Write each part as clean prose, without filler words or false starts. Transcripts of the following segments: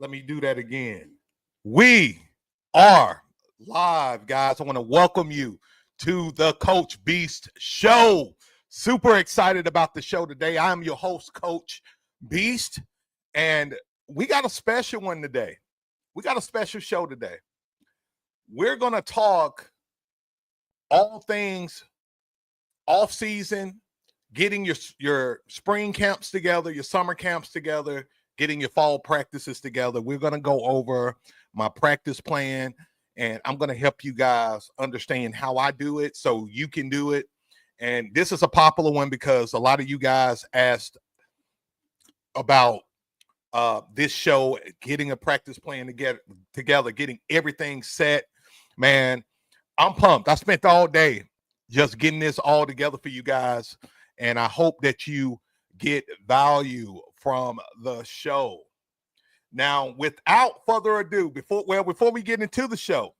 Let me do that again. We are live, guys. I want to welcome you to the Coach Beast Show. Super excited about the show today. I am your host, Coach Beast, and we got a special one today. We got a special show today. We're going to talk all things off season, getting your spring camps together, your summer camps together, getting your fall practices together. We're going to go over my practice plan, and I'm going to help you guys understand how I do it so you can do it. And this is a popular one because a lot of you guys asked about this show, getting a practice plan together, getting everything set. Man, I'm pumped. I spent all day just getting this all together for you guys, and I hope that you get value from the show. Now, without further ado, before we get into the show,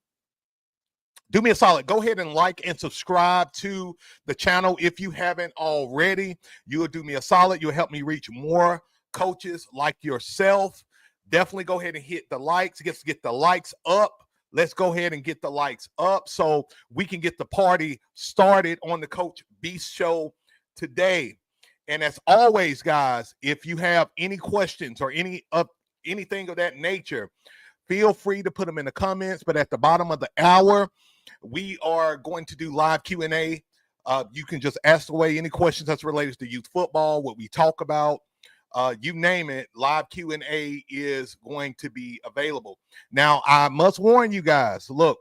do me a solid. Go ahead and like and subscribe to the channel if you haven't already. You'll do me a solid. You'll help me reach more coaches like yourself. Definitely go ahead and hit the likes. Get the likes up. Let's go ahead and get the likes up so we can get the party started on the Coach Beast Show today. And as always, guys, if you have any questions or anything of that nature, feel free to put them in the comments. But at the bottom of the hour, we are going to do live Q&A. You can just ask away any questions that's related to youth football, what we talk about. You name it, live Q&A is going to be available. Now, I must warn you guys, look,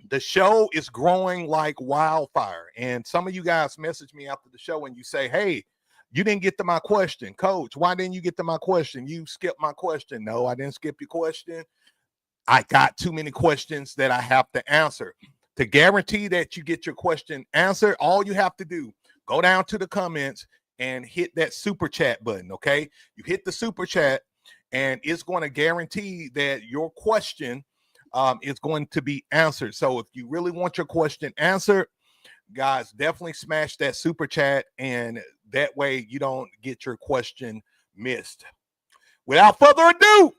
the show is growing like wildfire. And some of you guys message me after the show and you say, hey, you didn't get to my question. Coach, why didn't you get to my question? You skipped my question. No, I didn't skip your question. I got too many questions that I have to answer. To guarantee that you get your question answered, all you have to do, go down to the comments and hit that super chat button, okay? You hit the super chat, and it's going to guarantee that your question is going to be answered. So if you really want your question answered, guys, definitely smash that super chat, and that way you don't get your question missed. Without further ado,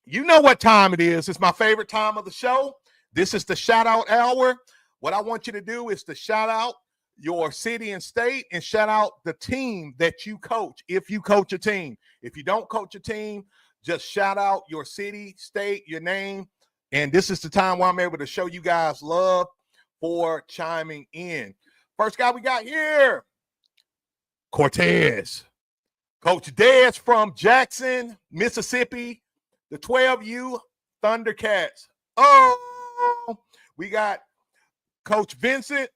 you know what time it is. It's my favorite time of the show. This is the shout out hour. What I want you to do is to shout out your city and state and shout out the team that you coach. If you coach a team, if you don't coach a team, just shout out your city, state, your name. And this is the time where I'm able to show you guys love for chiming in. First guy we got here, Cortez. Coach Dez from Jackson, Mississippi, the 12U Thundercats. Oh, we got Coach Vincent,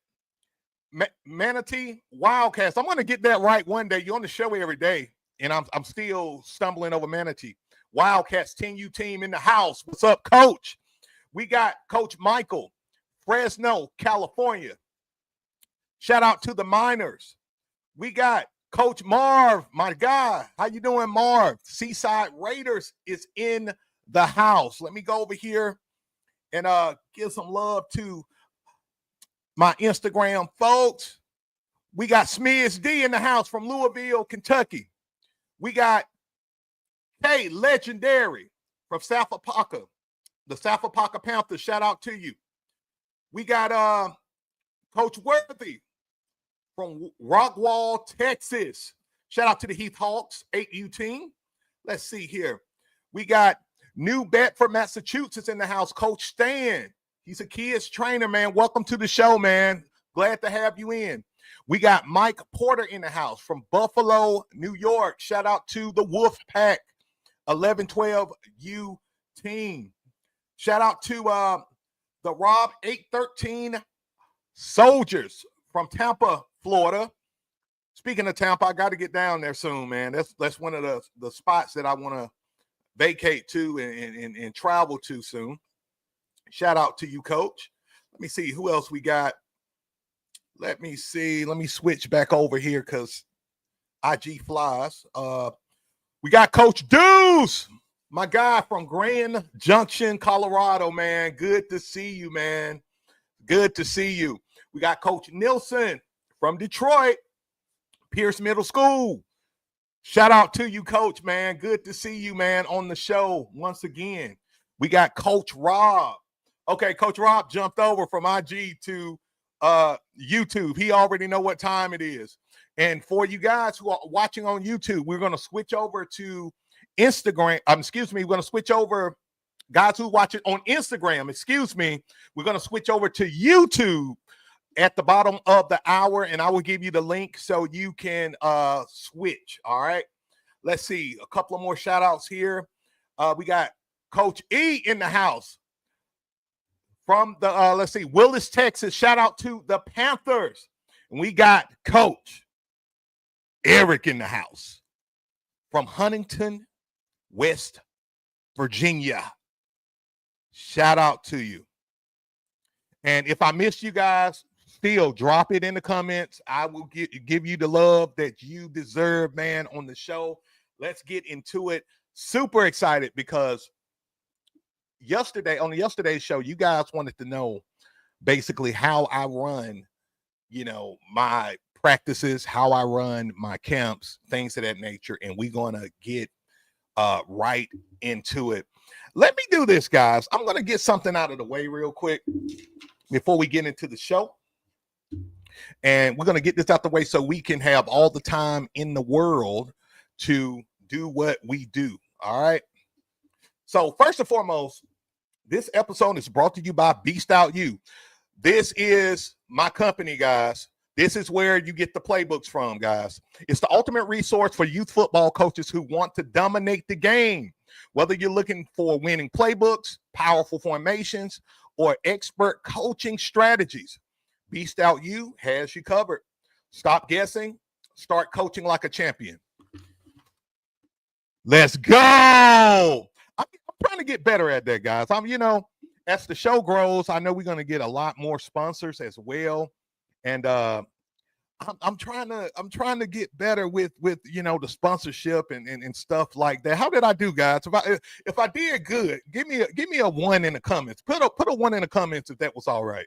Manatee Wildcats. I'm going to get that right one day. You're on the show every day, and I'm still stumbling over Manatee. Wildcats 10U team in the house. What's up, Coach? We got Coach Michael, Fresno, California. Shout out to the Miners. We got Coach Marv, my guy. How you doing, Marv? Seaside Raiders is in the house. Let me go over here and give some love to my Instagram folks. We got Smiz D in the house from Louisville, Kentucky. We got K Legendary from Sapopaka, the Sapopaka Panthers. Shout out to you. We got Coach Worthy from Rockwall, Texas. Shout out to the Heath Hawks, 8U team. Let's see here. We got New Bedford, Massachusetts in the house. Coach Stan. He's a kids trainer, man. Welcome to the show, man. Glad to have you in. We got Mike Porter in the house from Buffalo, New York. Shout out to the Wolf Pack, 11-12U team. Shout out to the Rob 813 Soldiers from Tampa, Florida. Speaking of Tampa, I got to get down there soon, man. That's one of the spots that I want to vacate to and travel to soon. Shout out to you, Coach. Let me see who else we got. Let me see. Let me switch back over here because IG flies. We got Coach Deuce, my guy from Grand Junction, Colorado, man. Good to see you, man. Good to see you. We got Coach Nilson from Detroit, Pierce Middle School. Shout out to you, Coach, man. Good to see you, man, on the show once again. We got Coach Rob. Okay, Coach Rob jumped over from IG to YouTube. He already know what time it is. And for you guys who are watching on YouTube, we're going to switch over to Instagram. We're going to switch over, guys who watch it on Instagram, we're going to switch over to YouTube at the bottom of the hour, and I will give you the link so you can switch. All right. Let's see. A couple of more shout outs here. We got Coach E in the house from the Willis, Texas. Shout out to the Panthers. And we got Coach Eric in the house from Huntington, West Virginia. Shout out to you. And if I missed you guys, still drop it in the comments. I will give you the love that you deserve, man, on the show. Let's get into it. Super excited because on yesterday's show, you guys wanted to know basically how I run, my practices, how I run my camps, things of that nature. And we're going to get right into it. Let me do this, guys. I'm going to get something out of the way real quick before we get into the show. And we're going to get this out the way so we can have all the time in the world to do what we do. All right. So first and foremost, this episode is brought to you by Beast Out You. This is my company, guys. This is where you get the playbooks from, guys. It's the ultimate resource for youth football coaches who want to dominate the game. Whether you're looking for winning playbooks, powerful formations, or expert coaching strategies, Beast Out You has you covered. Stop guessing. Start coaching like a champion. Let's go. I'm trying to get better at that, guys. As the show grows, I know we're going to get a lot more sponsors as well. And I'm trying to get better with the sponsorship and stuff like that. How did I do, guys? If I did good, give me a 1 in the comments. Put a 1 in the comments if that was all right.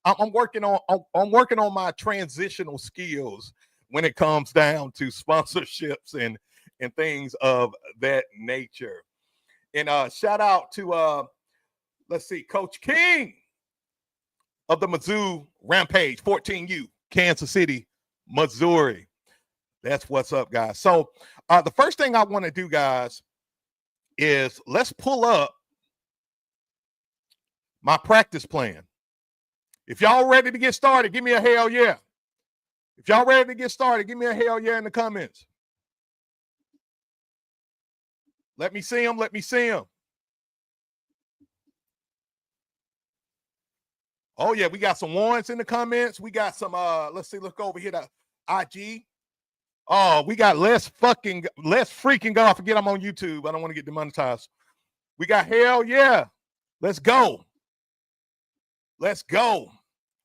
I'm working on my transitional skills when it comes down to sponsorships and things of that nature. And shout out to Coach King of the Mizzou Rampage 14U, Kansas City, Missouri. That's what's up, guys. So the first thing I want to do, guys, is let's pull up my practice plan. If y'all ready to get started, give me a hell yeah. If y'all ready to get started, give me a hell yeah in the comments. Let me see them. Oh, yeah, we got some ones in the comments. We got some, let's go over here to IG. Oh, we got let's freaking go. I forget I'm on YouTube. I don't want to get demonetized. We got hell yeah. Let's go.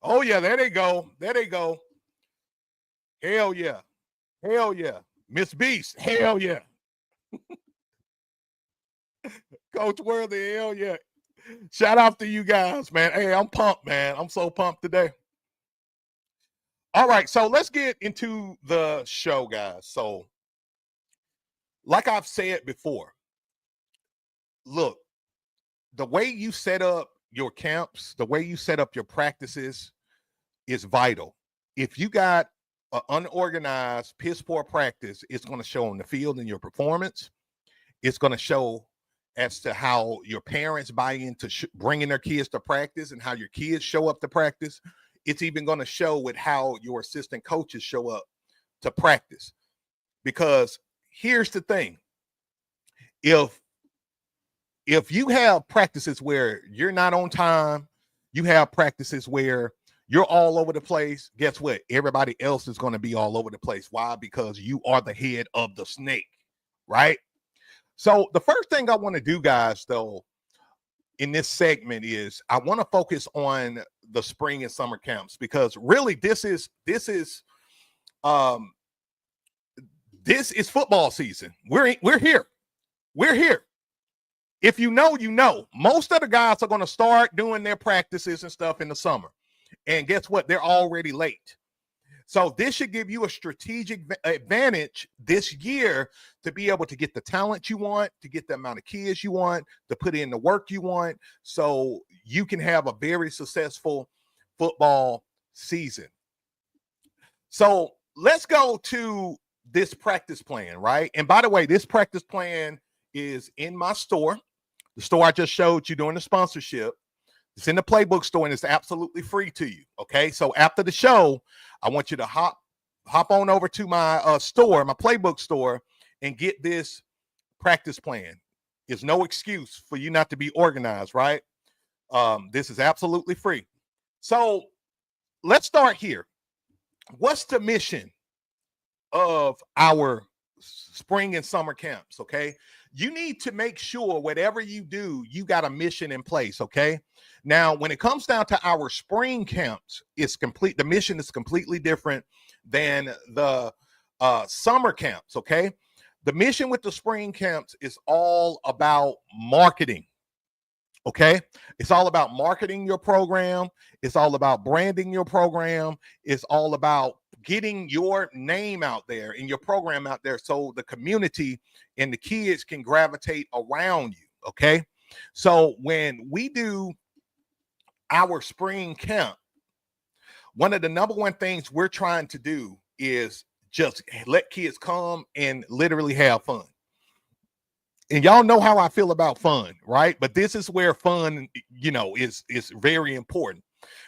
Oh, yeah, there they go. Hell yeah. Miss Beast, hell yeah. Coach Worthy, hell yeah. Shout out to you guys, man. Hey, I'm pumped, man. I'm so pumped today. All right, so let's get into the show, guys. So, like I've said before, look, the way you set up your camps, the way you set up your practices is vital. If you got an unorganized, piss poor practice, it's going to show on the field in your performance. It's going to show as to how your parents buy into bringing their kids to practice and how your kids show up to practice. It's even going to show with how your assistant coaches show up to practice. Because here's the thing. If you have practices where you're not on time, you have practices where you're all over the place, guess what? Everybody else is going to be all over the place. Why? Because you are the head of the snake, right? So the first thing I want to do, guys, though, in this segment is I want to focus on the spring and summer camps, because really this is football season. We're here. If you know, most of the guys are going to start doing their practices and stuff in the summer. And guess what? They're already late. So this should give you a strategic advantage this year to be able to get the talent you want, to get the amount of kids you want, to put in the work you want, so you can have a very successful football season. So let's go to this practice plan, right? And by the way, this practice plan is in my store, the store I just showed you during the sponsorship. It's in the Playbook store and it's absolutely free to you. Okay. So after the show, I want you to hop on over to my store, my Playbook store, and get this practice plan. There's no excuse for you not to be organized, right? This is absolutely free. So let's start here. What's the mission of our spring and summer camps? Okay. You need to make sure whatever you do, you got a mission in place. Okay. Now, when it comes down to our spring camps, it's complete. The mission is completely different than the summer camps. Okay. The mission with the spring camps is all about marketing. Okay. It's all about marketing your program. It's all about branding your program. It's all about getting your name out there and your program out there so the community and the kids can gravitate around you. Okay. So when we do our spring camp, one of the number one things we're trying to do is just let kids come and literally have fun. And y'all know how I feel about fun, right? But this is where fun, is very important,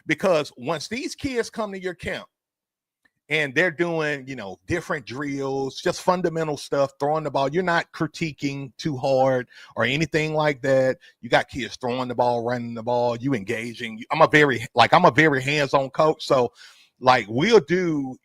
because once these kids come to your camp and they're doing, different drills, just fundamental stuff, throwing the ball, you're not critiquing too hard or anything like that. You got kids throwing the ball, running the ball, you engaging. I'm a very hands-on coach. So like we'll do,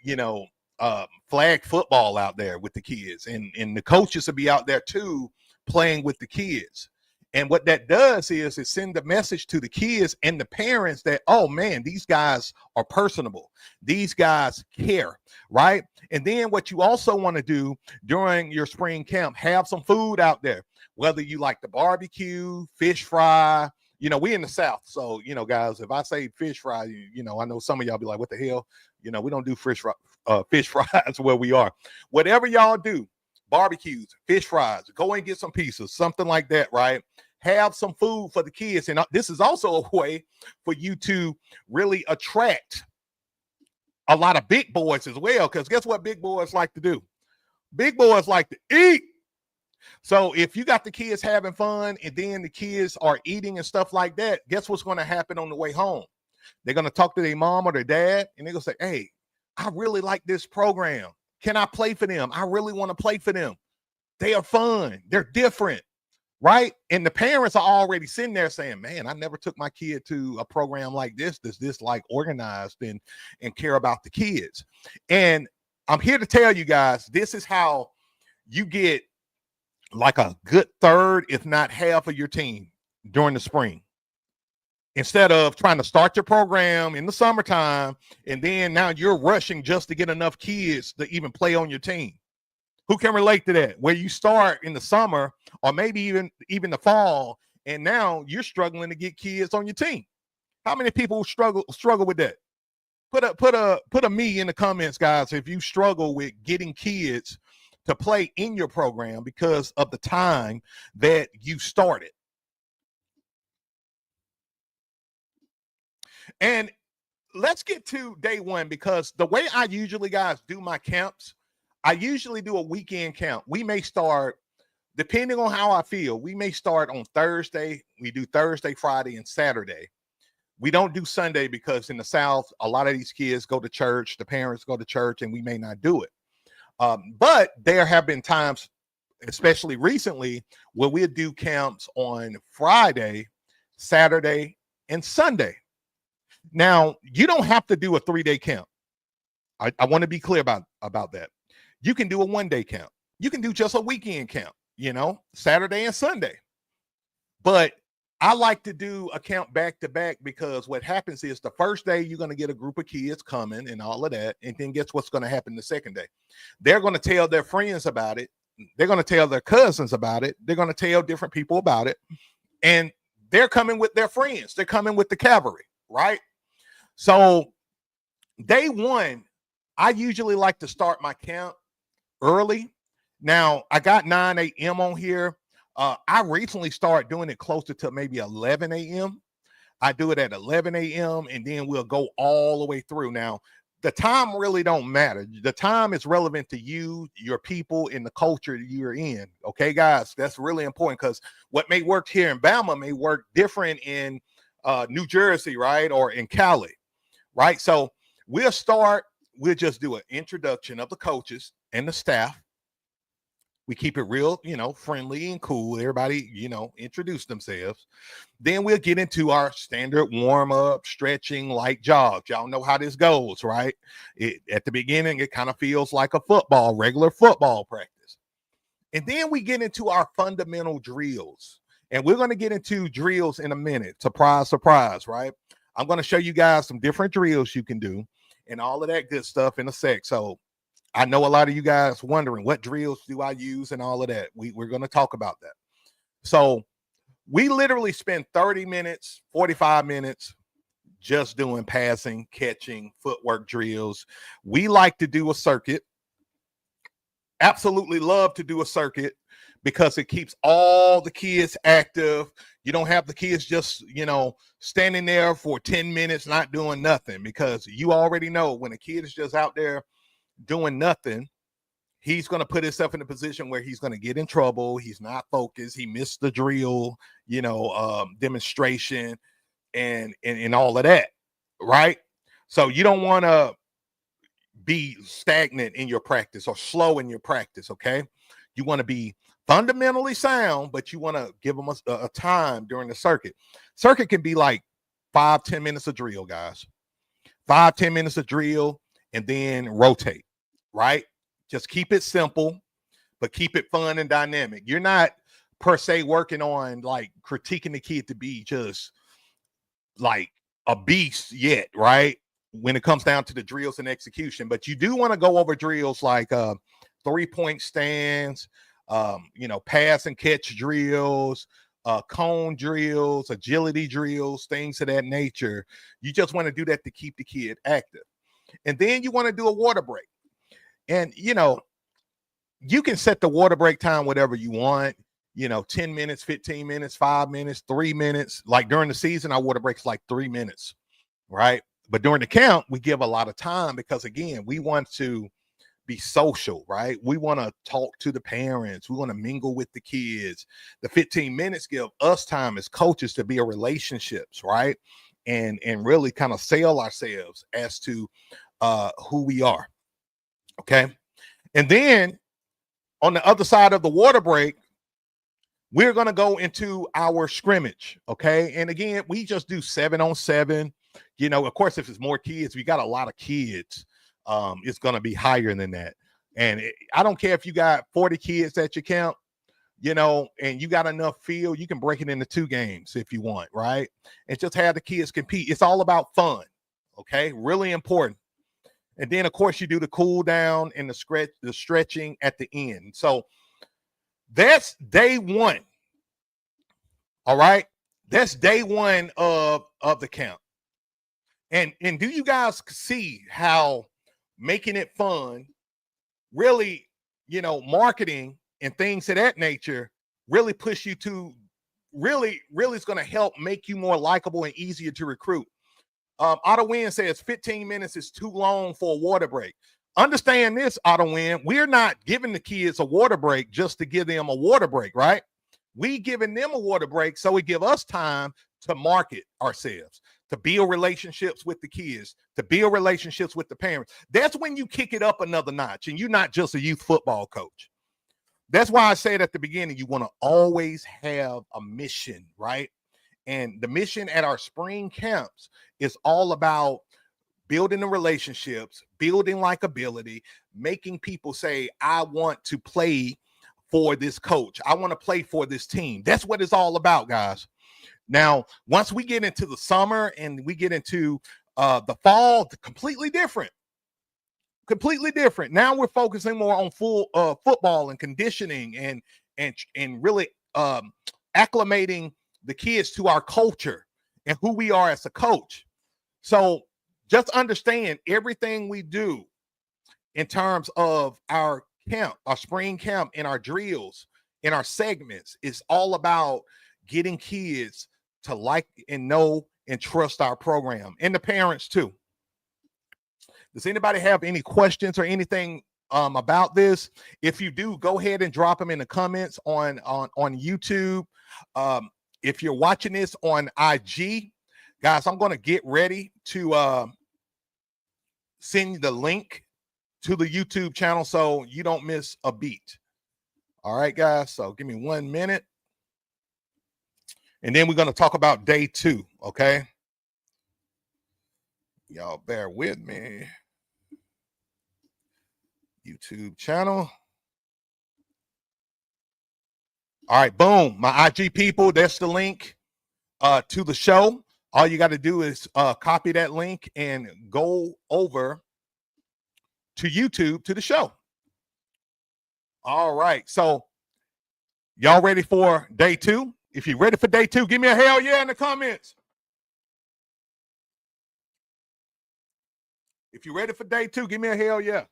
flag football out there with the kids, and the coaches will be out there too, playing with the kids. And what that does is it sends a message to the kids and the parents that, oh man, these guys are personable. These guys care, right? And then what you also want to do during your spring camp, have some food out there, whether you like the barbecue, fish fry. We in the South. So, guys, if I say fish fry, I know some of y'all be like, what the hell? We don't do fish fries where we are. Whatever y'all do, barbecues, fish fries, go and get some pieces, something like that, right? Have some food for the kids. And this is also a way for you to really attract a lot of big boys as well, because guess what big boys like to do? Big boys like to eat. So if you got the kids having fun and then the kids are eating and stuff like that, guess what's going to happen on the way home? They're going to talk to their mom or their dad, and they're going to say, hey, I really like this program. Can I play for them? I really want to play for them. They are fun. They're different, right? And the parents are already sitting there saying, man, I never took my kid to a program like this. This like organized and care about the kids. And I'm here to tell you guys, this is how you get like a good third, if not half of your team during the spring. Instead of trying to start your program in the summertime, and then now you're rushing just to get enough kids to even play on your team. Who can relate to that? Where you start in the summer or maybe even the fall, and now you're struggling to get kids on your team. How many people struggle with that? Put a me in the comments, guys, if you struggle with getting kids to play in your program because of the time that you started. And let's get to day one, because the way I usually, guys, do my camps, I usually do a weekend camp. We may start, depending on how I feel, we may start on Thursday. We do Thursday, Friday, and Saturday. We don't do Sunday because in the South, a lot of these kids go to church, the parents go to church, and we may not do it. But there have been times, especially recently, where we'll do camps on Friday, Saturday, and Sunday. Now, you don't have to do a 3-day camp. I want to be clear about that. You can do a 1-day camp. You can do just a weekend camp, Saturday and Sunday. But I like to do a camp back to back, because what happens is the first day you're going to get a group of kids coming and all of that. And then guess what's going to happen the second day? They're going to tell their friends about it. They're going to tell their cousins about it. They're going to tell different people about it. And they're coming with their friends. They're coming with the cavalry, right? So day one, I usually like to start my camp early. Now, I got 9 a.m. on here. I recently started doing it closer to maybe 11 a.m. I do it at 11 a.m. and then we'll go all the way through. Now, the time really don't matter. The time is relevant to you, your people, and the culture you're in. Okay, guys, that's really important because what may work here in Bama may work different in New Jersey, right, or in Cali, right? So we'll just do an introduction of the coaches and the staff. We keep it real, friendly and cool. Everybody, introduce themselves. Then we'll get into our standard warm up, stretching, light jogs. Y'all know how this goes, right? At the beginning, it kind of feels like a regular football practice. And then we get into our fundamental drills. And we're going to get into drills in a minute. Surprise, surprise, right? I'm going to show you guys some different drills you can do and all of that good stuff in a sec. So I know a lot of you guys wondering what drills do I use and all of that. We're going to talk about that. So we literally spend 30 minutes, 45 minutes just doing passing, catching, footwork drills. We like to do a circuit. Absolutely love to do a circuit because it keeps all the kids active. You don't have the kids just, standing there for 10 minutes not doing nothing, because you already know when a kid is just out there doing nothing, he's going to put himself in a position where he's going to get in trouble. He's not focused. He missed the drill, demonstration and all of that, right? So you don't want to be stagnant in your practice or slow in your practice, okay? You want to be fundamentally sound, but you want to give them a time during the circuit. Circuit can be like 5-10 minutes of drill, guys. 5-10 minutes of drill and then rotate, right? Just keep it simple, but keep it fun and dynamic. You're not per se working on like critiquing the kid to be just like a beast yet, right? When it comes down to the drills and execution, but you do want to go over drills like 3-point stands, pass and catch drills, cone drills, agility drills, things of that nature. You just want to do that to keep the kid active. And then you want to do a water break. And, you can set the water break time whatever you want, 10 minutes, 15 minutes, 5 minutes, 3 minutes. Like during the season, our water break's like 3 minutes, right? But during the camp, we give a lot of time because, again, we want to be social, right? We want to talk to the parents. We want to mingle with the kids. The 15 minutes give us time as coaches to build relationships, right? And really kind of sell ourselves as to who we are. Okay. And then on the other side of the water break, we're going to go into our scrimmage. Okay. And again, we just do 7-on-7. Of course, if it's more kids, we got a lot of kids. It's going to be higher than that. And I don't care if you got 40 kids at your camp, and you got enough field, you can break it into 2 games if you want, right? And just have the kids compete. It's all about fun. Okay. Really important. And then, of course, you do the cool down and the stretching at the end. So that's day one. All right. That's day one of the camp. And do you guys see how making it fun, really, marketing and things of that nature really push you to really is going to help make you more likable and easier to recruit. Otto Wynn says 15 minutes is too long for a water break. Understand this, Otto Wynn. We're not giving the kids a water break just to give them a water break, right? We giving them a water break so it give us time to market ourselves, to build relationships with the kids, to build relationships with the parents. That's when you kick it up another notch, and you're not just a youth football coach. That's why I said at the beginning, you want to always have a mission, right? And the mission at our spring camps is all about building the relationships, building likability, making people say, I want to play for this coach. I want to play for this team. That's what it's all about, guys. Now, once we get into the summer and we get into the fall, completely different. Now we're focusing more on full football and conditioning and really acclimating the kids to our culture and who we are as a coach. So just understand everything we do in terms of our camp, our spring camp, and our drills, in our segments. It's all about getting kids to like and know and trust our program, and the parents too. Does anybody have any questions or anything about this? If you do, go ahead and drop them in the comments on YouTube. If you're watching this on IG, guys, I'm going to get ready to send you the link to the YouTube channel so you don't miss a beat. All right, guys. So give me 1 minute. And then we're going to talk about day 2. Okay. Y'all bear with me. YouTube channel. All right, boom. My IG people, that's the link to the show. All you got to do is copy that link and go over to YouTube to the show. All right. So y'all ready for day 2? If you're ready for day 2, give me a hell yeah in the comments. If you're ready for day 2, give me a hell yeah.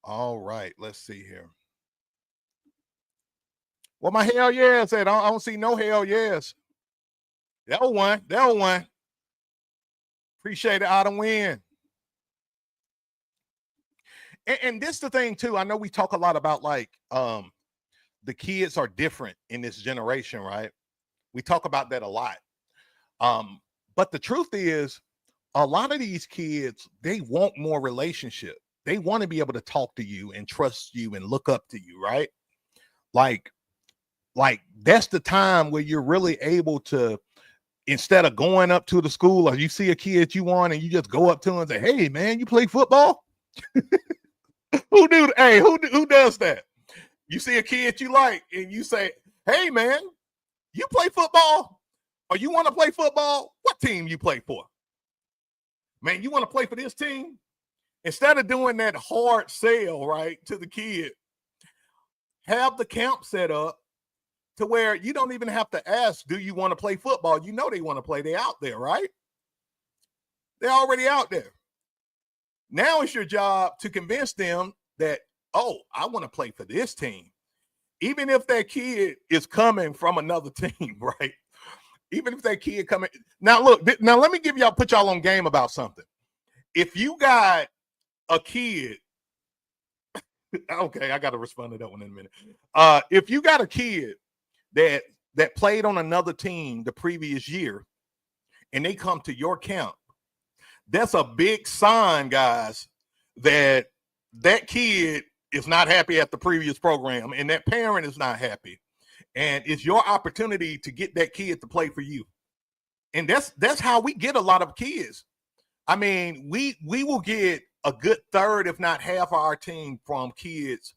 All right, let's see here. Well, my hell yeah said, I don't see no hell yes. That one. Appreciate it, out of win. And this is the thing too. I know we talk a lot about like the kids are different in this generation, right? We talk about that a lot. But the truth is, a lot of these kids, they want more relationship. They want to be able to talk to you and trust you and look up to you, right? Like that's the time where you're really able to, instead of going up to the school or you see a kid you want and you just go up to him and say, hey man, you play football? Who does that? You see a kid you like and you say, hey man, you play football? Or you want to play football? What team you play for? Man, you want to play for this team? Instead of doing that hard sell, right, to the kid, have the camp set up to where you don't even have to ask, do you want to play football? You know they want to play. They're out there, right? They're already out there. Now it's your job to convince them that, oh, I want to play for this team. Even if that kid is coming from another team, right? Even if that kid coming. Now, look, now let me put y'all on game about something. If you got a kid, okay, I got to respond to that one in a minute. If you got a kid that played on another team the previous year and they come to your camp, that's a big sign, guys, that kid is not happy at the previous program and that parent is not happy. And it's your opportunity to get that kid to play for you. And that's how we get a lot of kids. I mean, we will get a good third, if not half of our team from kids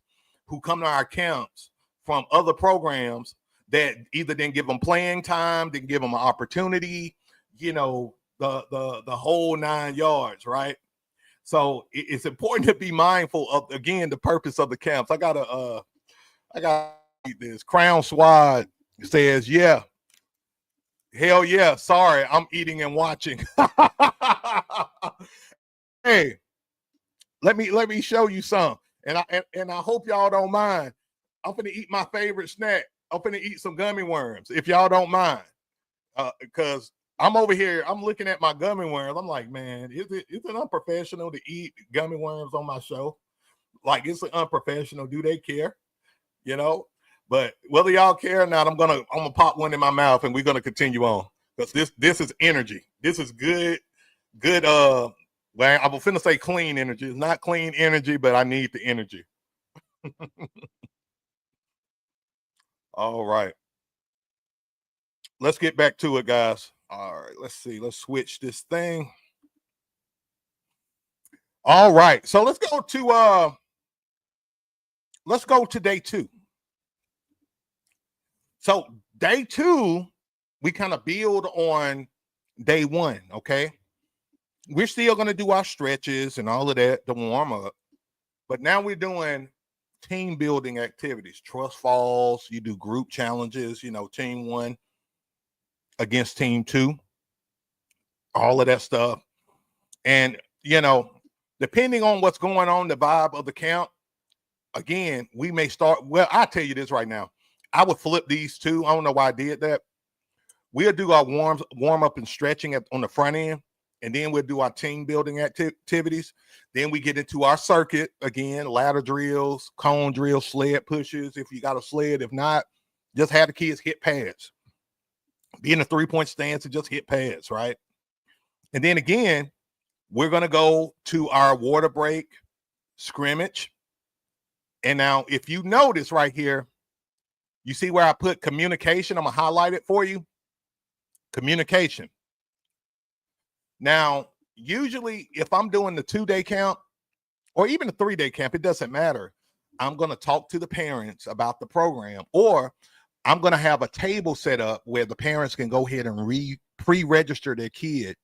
who come to our camps from other programs that either didn't give them playing time, didn't give them an opportunity, you know, the whole 9 yards, right? So it's important to be mindful of, again, the purpose of the camps. I gotta eat this. Crown Swad says, yeah, hell yeah. Sorry, I'm eating and watching. Hey, let me show you some. And I hope y'all don't mind. I'm gonna eat my favorite snack. I'm gonna eat some gummy worms, if y'all don't mind. Because I'm over here, I'm looking at my gummy worms. I'm like, man, is it unprofessional to eat gummy worms on my show? Like, it's unprofessional. Do they care? You know? But whether y'all care or not, I'm gonna pop one in my mouth and we're gonna continue on. Because this is energy. This is good, well, I'm finna say clean energy. It's not clean energy, but I need the energy. All right. Let's get back to it, guys. All right, let's see. Let's switch this thing. All right. So let's go to day 2. So day 2, we kind of build on day 1, okay? We're still going to do our stretches and all of that to warm up. But now we're doing team building activities, trust falls, you do group challenges, you know, team 1. against team 2, all of that stuff. And, depending on what's going on, the vibe of the camp, again, we may start. Well, I'll tell you this right now. I would flip these two. I don't know why I did that. We'll do our warm up and stretching on the front end, and then we'll do our team building activities. Then we get into our circuit again, ladder drills, cone drills, sled pushes. If you got a sled, if not, just have the kids hit pads. Be in a 3-point stance and just hit pads, right? And then again, we're going to go to our water break scrimmage. And now, if you notice right here, you see where I put communication? I'm going to highlight it for you. Communication. Now, usually if I'm doing the 2-day camp or even a 3-day camp, it doesn't matter. I'm going to talk to the parents about the program, or I'm going to have a table set up where the parents can go ahead and pre-register their kid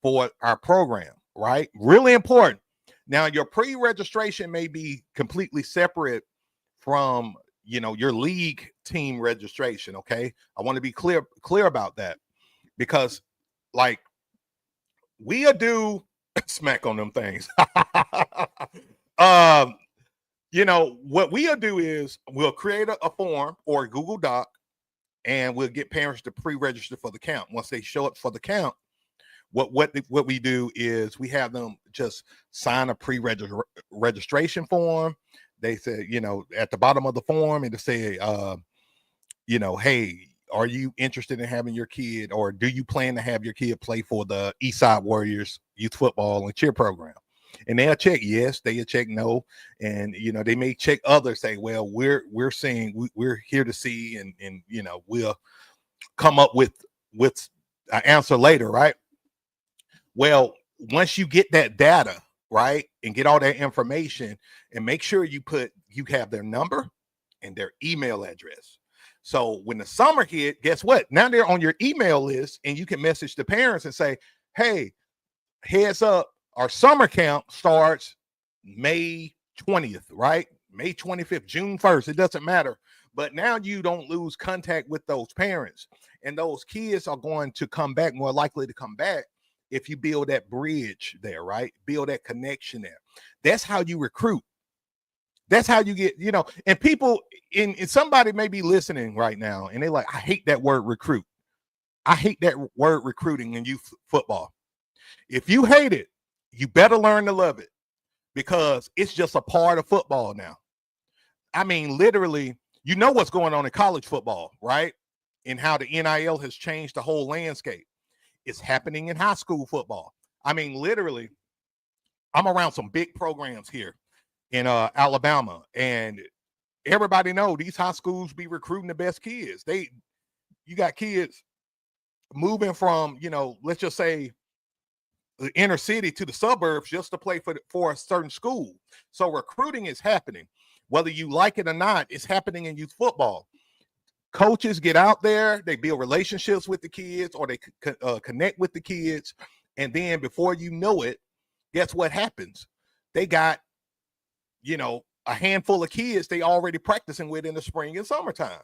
for our program, right? Really important. Now, your pre-registration may be completely separate from, your league team registration, okay? I want to be clear about that, because like we'll do smack on them things. What we'll do is we'll create a form or a Google Doc, and we'll get parents to pre-register for the count. Once they show up for the count, what we do is we have them just sign a pre-registration form. They say, at the bottom of the form, and to say, hey, are you interested in having your kid, or do you plan to have your kid play for the Eastside Warriors youth football and cheer program? And they'll check yes, they'll check no, and they may check others, say, well, we're here to see, and we'll come up with an answer later, right? Well, once you get that data, right, and get all that information, and make sure you have their number and their email address. So when the summer hit, guess what? Now they're on your email list, and you can message the parents and say, hey, heads up, our summer camp starts May 20th, right? May 25th, June 1st. It doesn't matter. But now you don't lose contact with those parents. And those kids are going to come back, more likely to come back, if you build that bridge there, right? Build that connection there. That's how you recruit. That's how you get, and people in somebody may be listening right now, and they're like, I hate that word recruit. I hate that word recruiting in youth football. If you hate it, you better learn to love it, because it's just a part of football now. I mean, literally, what's going on in college football, right? And how the NIL has changed the whole landscape. It's happening in high school football. I mean, literally, I'm around some big programs here in Alabama, and everybody know these high schools be recruiting the best kids. You got kids moving from, let's just say the inner city to the suburbs just to play for a certain school. So recruiting is happening. Whether you like it or not, it's happening in youth football. Coaches get out there, they build relationships with the kids, or they connect with the kids. And then before you know it, guess what happens? They got, a handful of kids they already practicing with in the spring and summertime.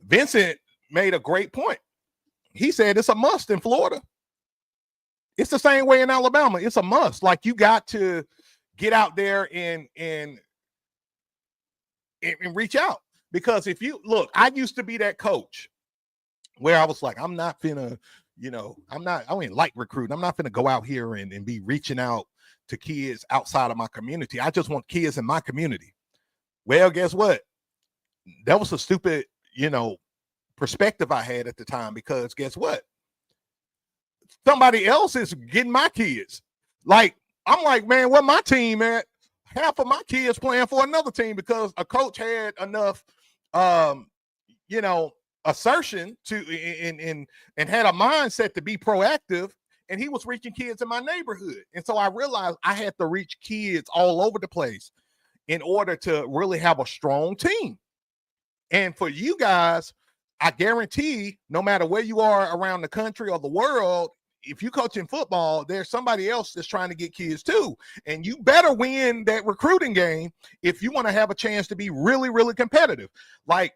Vincent made a great point. He said it's a must in Florida. It's the same way in Alabama. It's a must. Like, you got to get out there and reach out. Because if you look, I used to be that coach where I was like, I'm not finna, I ain't like recruiting. I'm not finna go out here and be reaching out to kids outside of my community. I just want kids in my community. Well, guess what? That was a stupid, perspective I had at the time, because guess what? Somebody else is getting my kids. Like, I'm like, man, where my team at? Half of my kids playing for another team, because a coach had enough assertion to and had a mindset to be proactive, and he was reaching kids in my neighborhood. And so I realized I had to reach kids all over the place in order to really have a strong team. And for you guys, I guarantee, no matter where you are around the country or the world, if you coach in football, there's somebody else that's trying to get kids too. And you better win that recruiting game if you want to have a chance to be really, really competitive. Like,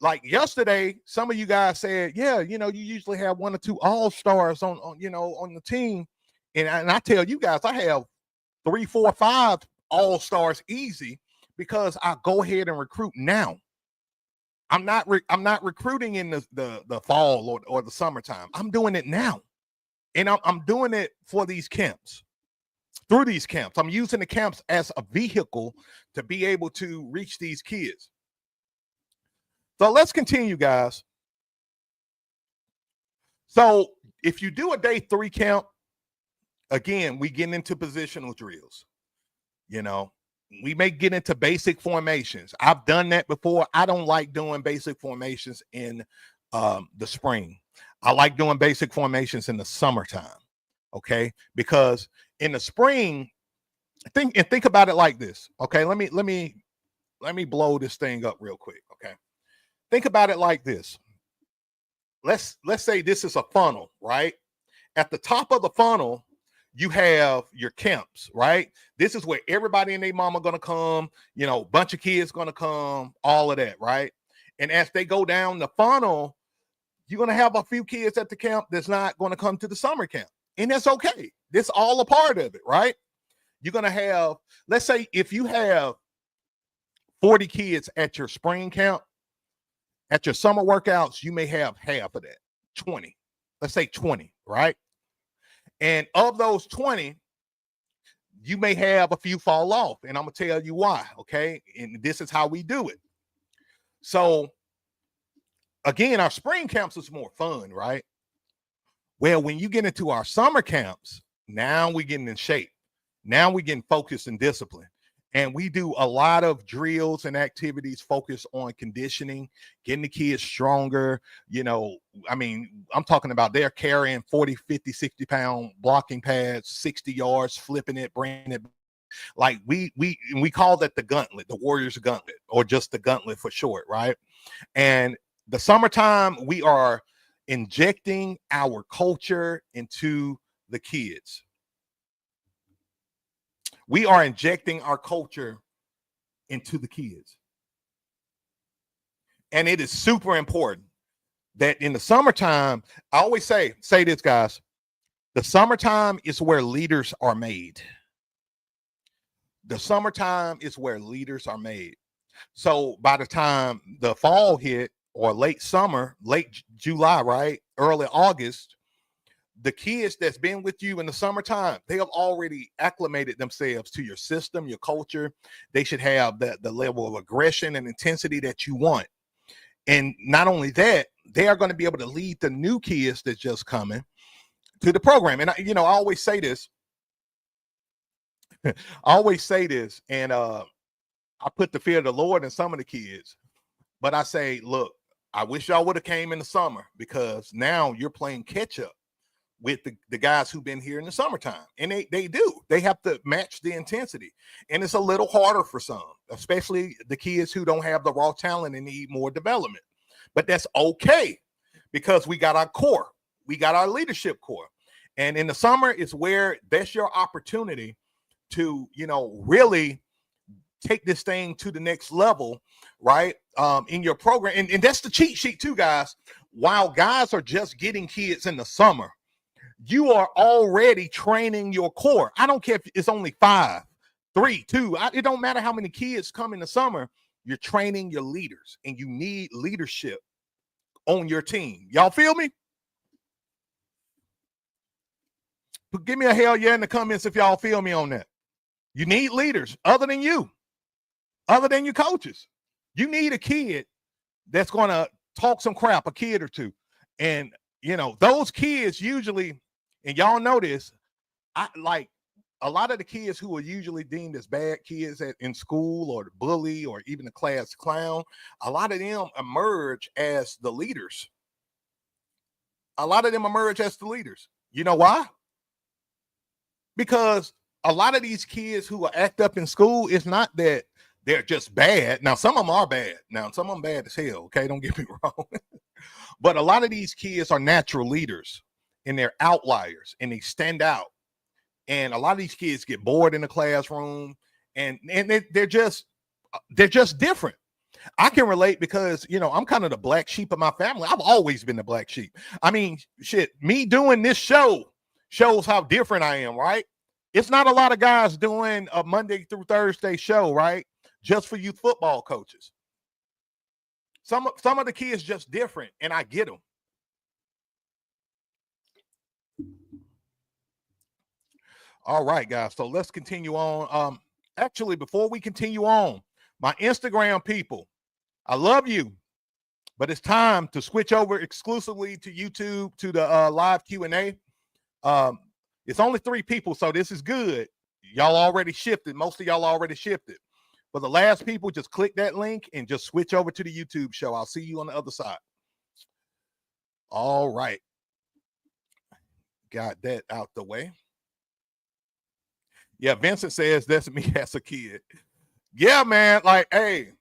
like yesterday, some of you guys said, yeah, you usually have 1 or 2 all-stars on the team. And I tell you guys, I have 3, 4, 5 all-stars easy because I go ahead and recruit now. I'm not recruiting in the fall or the summertime. I'm doing it now. And I'm doing it for these camps. Through these camps, I'm using the camps as a vehicle to be able to reach these kids. So let's continue, guys. So if you do a day 3 camp, again, we get into positional drills. We may get into basic formations. I've done that before. I don't like doing basic formations in the spring. I like doing basic formations in the summertime. Okay, because in the spring, think about it like this. Okay, let me blow this thing up real quick. Okay, think about it like this. Let's say this is a funnel, right? At the top of the funnel, you have your camps, right? This is where everybody and their mama gonna come. Bunch of kids gonna come, all of that, right? And as they go down the funnel, you're gonna have a few kids at the camp that's not gonna come to the summer camp. And that's okay. This all a part of it, right? You're going to have, let's say if you have 40 kids at your spring camp, at your summer workouts, you may have half of that, 20. Let's say 20, right? And of those 20, you may have a few fall off. And I'm going to tell you why, okay? And this is how we do it. So, again, our spring camps is more fun, right? Well, when you get into our summer camps, now we're getting in shape. Now we're getting focused and discipline. And we do a lot of drills and activities focused on conditioning, getting the kids stronger. I'm talking about they're carrying 40, 50, 60-pound blocking pads, 60 yards, flipping it, bringing it. Like we call that the gauntlet, the Warriors gauntlet, or just the gauntlet for short, right? And the summertime, we are injecting our culture into the kids. We are injecting our culture into the kids. And it is super important that in the summertime, I always say this, guys, the summertime is where leaders are made. The summertime is where leaders are made. So by the time the fall hit, or late summer, late July, right? Early August, the kids that's been with you in the summertime, they have already acclimated themselves to your system, your culture. They should have the level of aggression and intensity that you want. And not only that, they are going to be able to lead the new kids that's just coming to the program. And I always say this. I always say this, and I put the fear of the Lord in some of the kids. But I say, look, I wish y'all would have came in the summer, because now you're playing catch up with the guys who've been here in the summertime. And they do. They have to match the intensity. And it's a little harder for some, especially the kids who don't have the raw talent and need more development. But that's okay, because we got our core. We got our leadership core. And in the summer, it's where that's your opportunity to, really take this thing to the next level, right? In your program. And that's the cheat sheet too, guys. While guys are just getting kids in the summer, you are already training your core. I don't care if it's only 5, 3, 2. It don't matter how many kids come in the summer. You're training your leaders, and you need leadership on your team. Y'all feel me? But give me a hell yeah in the comments if y'all feel me on that. You need leaders other than you. Other than your coaches. You need a kid that's going to talk some crap, a kid or two. And, those kids usually, and y'all know this, I like a lot of the kids who are usually deemed as bad kids in school, or the bully, or even the class clown, a lot of them emerge as the leaders. A lot of them emerge as the leaders. You know why? Because a lot of these kids who are act up in school, it's not that they're just bad. Now, some of them are bad. Now, some of them bad as hell. Okay, don't get me wrong. But a lot of these kids are natural leaders, and they're outliers, and they stand out. And a lot of these kids get bored in the classroom, and they're just different. I can relate because, I'm kind of the black sheep of my family. I've always been the black sheep. I mean, shit, me doing this show shows how different I am, right? It's not a lot of guys doing a Monday through Thursday show, right? Just for youth football coaches. Some of the kids just different, and I get them. All right, guys. So let's continue on. Actually, before we continue on, my Instagram people, I love you, but it's time to switch over exclusively to YouTube to the live Q&A. It's only 3 people, so this is good. Y'all already shifted. Most of y'all already shifted. For the last people, just click that link and just switch over to the YouTube show. I'll see you on the other side. All right. Got that out the way. Yeah, Vincent says that's me as a kid. Yeah, man. Like, hey,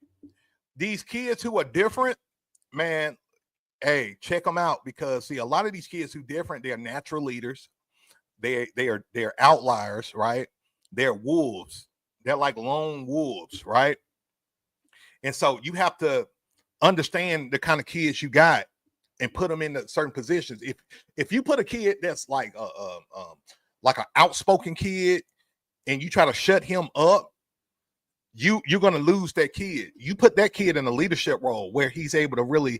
these kids who are different, man, hey, check them out because see, a lot of these kids who different, they're natural leaders. They're outliers, right? They're wolves. They're like lone wolves, right? And so you have to understand the kind of kids you got and put them in certain positions. If you put a kid that's like an outspoken kid and you try to shut him up, you're going to lose that kid. You put that kid in a leadership role where he's able to really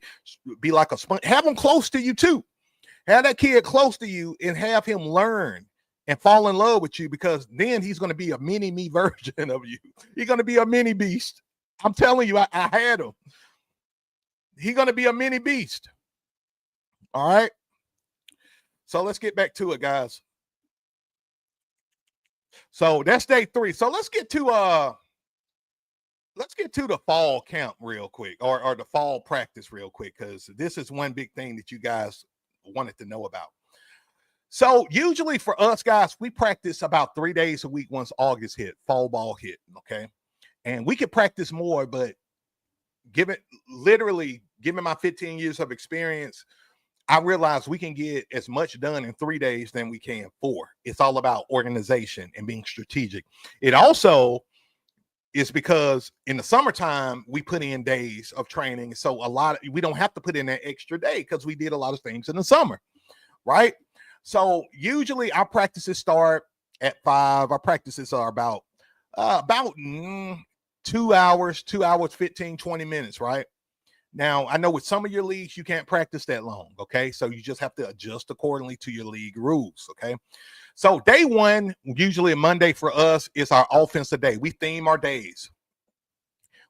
be like a sponge. Have him close to you too. Have that kid close to you and have him learn and fall in love with you, because then he's going to be a mini me version of you. He's going to be a mini beast. I'm telling you, I had him. He's going to be a mini beast. All right. So let's get back to it, guys. So that's day 3. So let's get to the fall camp real quick, or the fall practice real quick, because this is one big thing that you guys wanted to know about. So usually for us guys, we practice about 3 days a week once August hit, fall ball hit, okay? And we could practice more, but given my 15 years of experience, I realize we can get as much done in 3 days than we can 4. It's all about organization and being strategic. It also is because in the summertime, we put in days of training. So we don't have to put in that extra day because we did a lot of things in the summer, right? So usually our practices start at 5. Our practices are about 2 hours, 15, 20 minutes, right? Now, I know with some of your leagues, you can't practice that long, okay? So you just have to adjust accordingly to your league rules, okay? So day 1, usually a Monday for us, is our offensive day. We theme our days.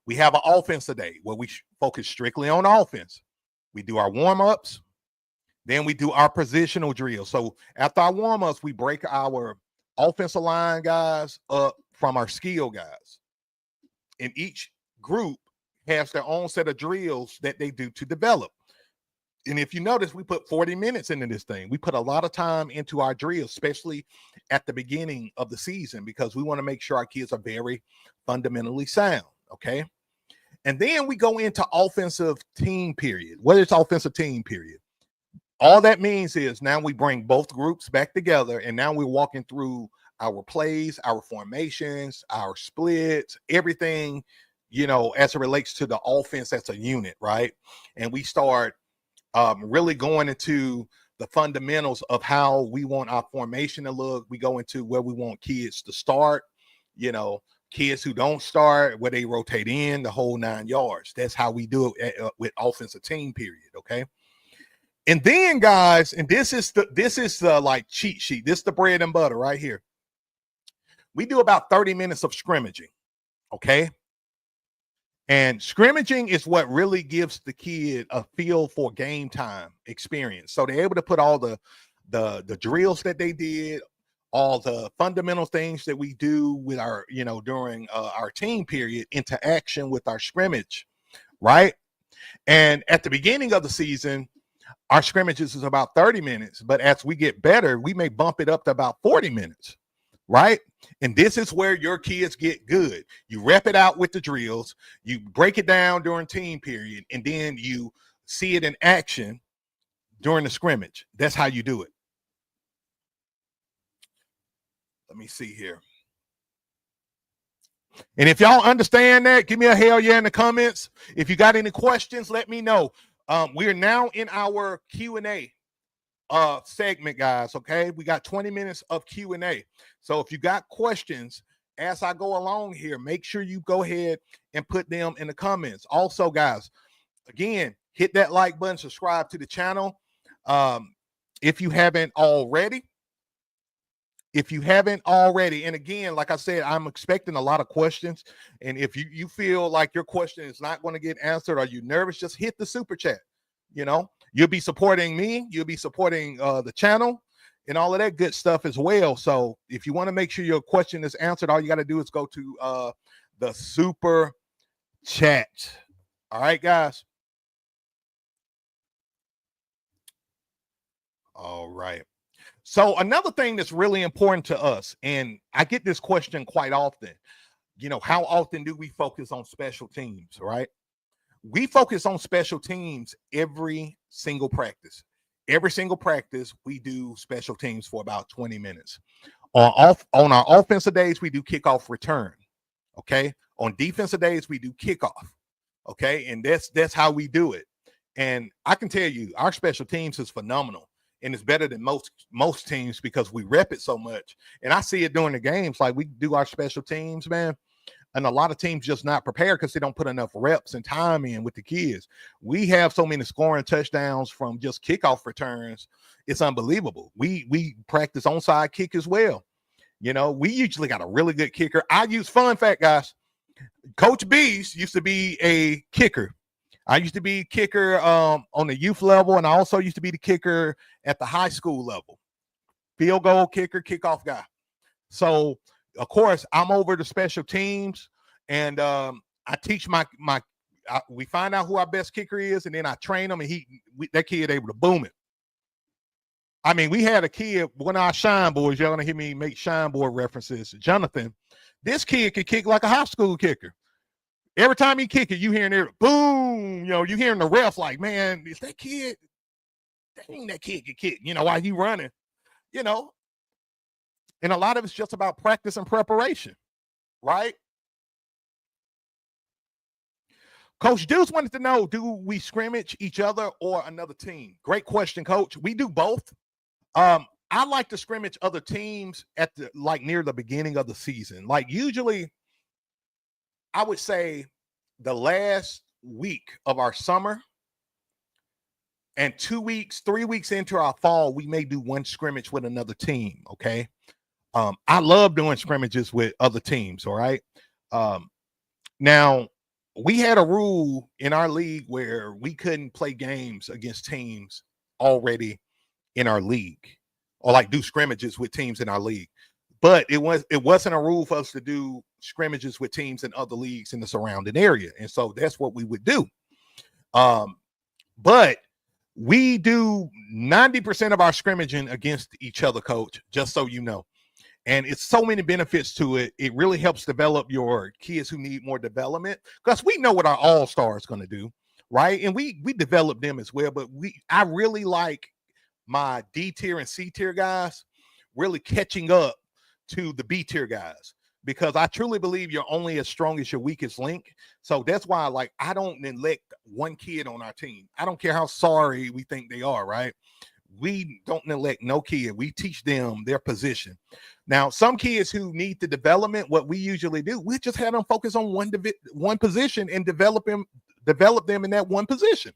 We have an offensive day where we focus strictly on offense. We do our warm-ups. Then we do our positional drill. So after our warm-ups, we break our offensive line guys up from our skill guys. And each group has their own set of drills that they do to develop. And if you notice, we put 40 minutes into this thing. We put a lot of time into our drills, especially at the beginning of the season, because we want to make sure our kids are very fundamentally sound, okay? And then we go into offensive team period. What is offensive team period? All that means is now we bring both groups back together, and now we're walking through our plays, our formations, our splits, everything, as it relates to the offense as a unit, right? And we start really going into the fundamentals of how we want our formation to look. We go into where we want kids to start, kids who don't start, where they rotate in, the whole 9 yards. That's how we do it with offensive team period, okay? And then, guys, and this is the like cheat sheet. This is the bread and butter right here. We do about 30 minutes of scrimmaging, okay? And scrimmaging is what really gives the kid a feel for game time experience. So they're able to put all the drills that they did, all the fundamental things that we do with our, during our team period into action with our scrimmage, right? And at the beginning of the season, our scrimmages is about 30 minutes, but as we get better, we may bump it up to about 40 minutes, right? And this is where your kids get good. You rep it out with the drills, you break it down during team period, and then you see it in action during the scrimmage. That's how you do it. Let me see here. And if y'all understand that, give me a hell yeah in the comments. If you got any questions, let me know. We're now in our Q&A segment, guys. Okay, we got 20 minutes of Q&A. So if you got questions as I go along here, make sure you go ahead and put them in the comments. Also, guys, again, hit that like button, subscribe to the channel if you haven't already. And again, like I said, I'm expecting a lot of questions. And if you feel like your question is not going to get answered, or you nervous, just hit the super chat. You'll be supporting me, you'll be supporting the channel and all of that good stuff as well. So if you want to make sure your question is answered, all you got to do is go to the super chat. All right, guys. All right. So another thing that's really important to us, and I get this question quite often, how often do we focus on special teams, right? We focus on special teams every single practice. Every single practice, we do special teams for about 20 minutes. On our offensive days, we do kickoff return. Okay. On defensive days, we do kickoff. Okay. And that's how we do it. And I can tell you, our special teams is phenomenal. And it's better than most teams because we rep it so much. And I see it during the games. Like, we do our special teams, man. And a lot of teams just not prepared because they don't put enough reps and time in with the kids. We have so many scoring touchdowns from just kickoff returns. It's unbelievable. We practice onside kick as well. We usually got a really good kicker. Fun fact, guys, Coach Beast used to be a kicker. I used to be a kicker on the youth level, and I also used to be the kicker at the high school level. Field goal kicker, kickoff guy. So, of course, I'm over the special teams, and I teach we find out who our best kicker is, and then I train him, and that kid able to boom it. I mean, we had a kid, one of our Shine Boys, y'all gonna hear me make Shine Boy references. Jonathan, this kid could kick like a high school kicker. Every time he kick it, you hearing it, boom, you hearing the refs like, man, is that kid, dang, that kid can kick, while he running, and a lot of it's just about practice and preparation, right? Coach Deuce wanted to know, do we scrimmage each other or another team? Great question, Coach. We do both. I like to scrimmage other teams at near the beginning of the season. Like, usually, I would say the last week of our summer and 3 weeks into our fall, we may do one scrimmage with another team. Okay. I love doing scrimmages with other teams. All right. Now, we had a rule in our league where we couldn't play games against teams already in our league, or like do scrimmages with teams in our league. But it wasn't a rule for us to do scrimmages with teams in other leagues in the surrounding area. And so that's what we would do. But we do 90% of our scrimmaging against each other, Coach, just so you know. And it's so many benefits to it. It really helps develop your kids who need more development, because we know what our all-star is going to do, right? And we develop them as well. But I really like my D tier and C tier guys really catching up to the B tier guys, because I truly believe you're only as strong as your weakest link. So that's why, I don't neglect one kid on our team. I don't care how sorry we think they are, right? We don't neglect no kid. We teach them their position. Now, some kids who need the development, what we usually do, we just have them focus on one position and develop them in that one position.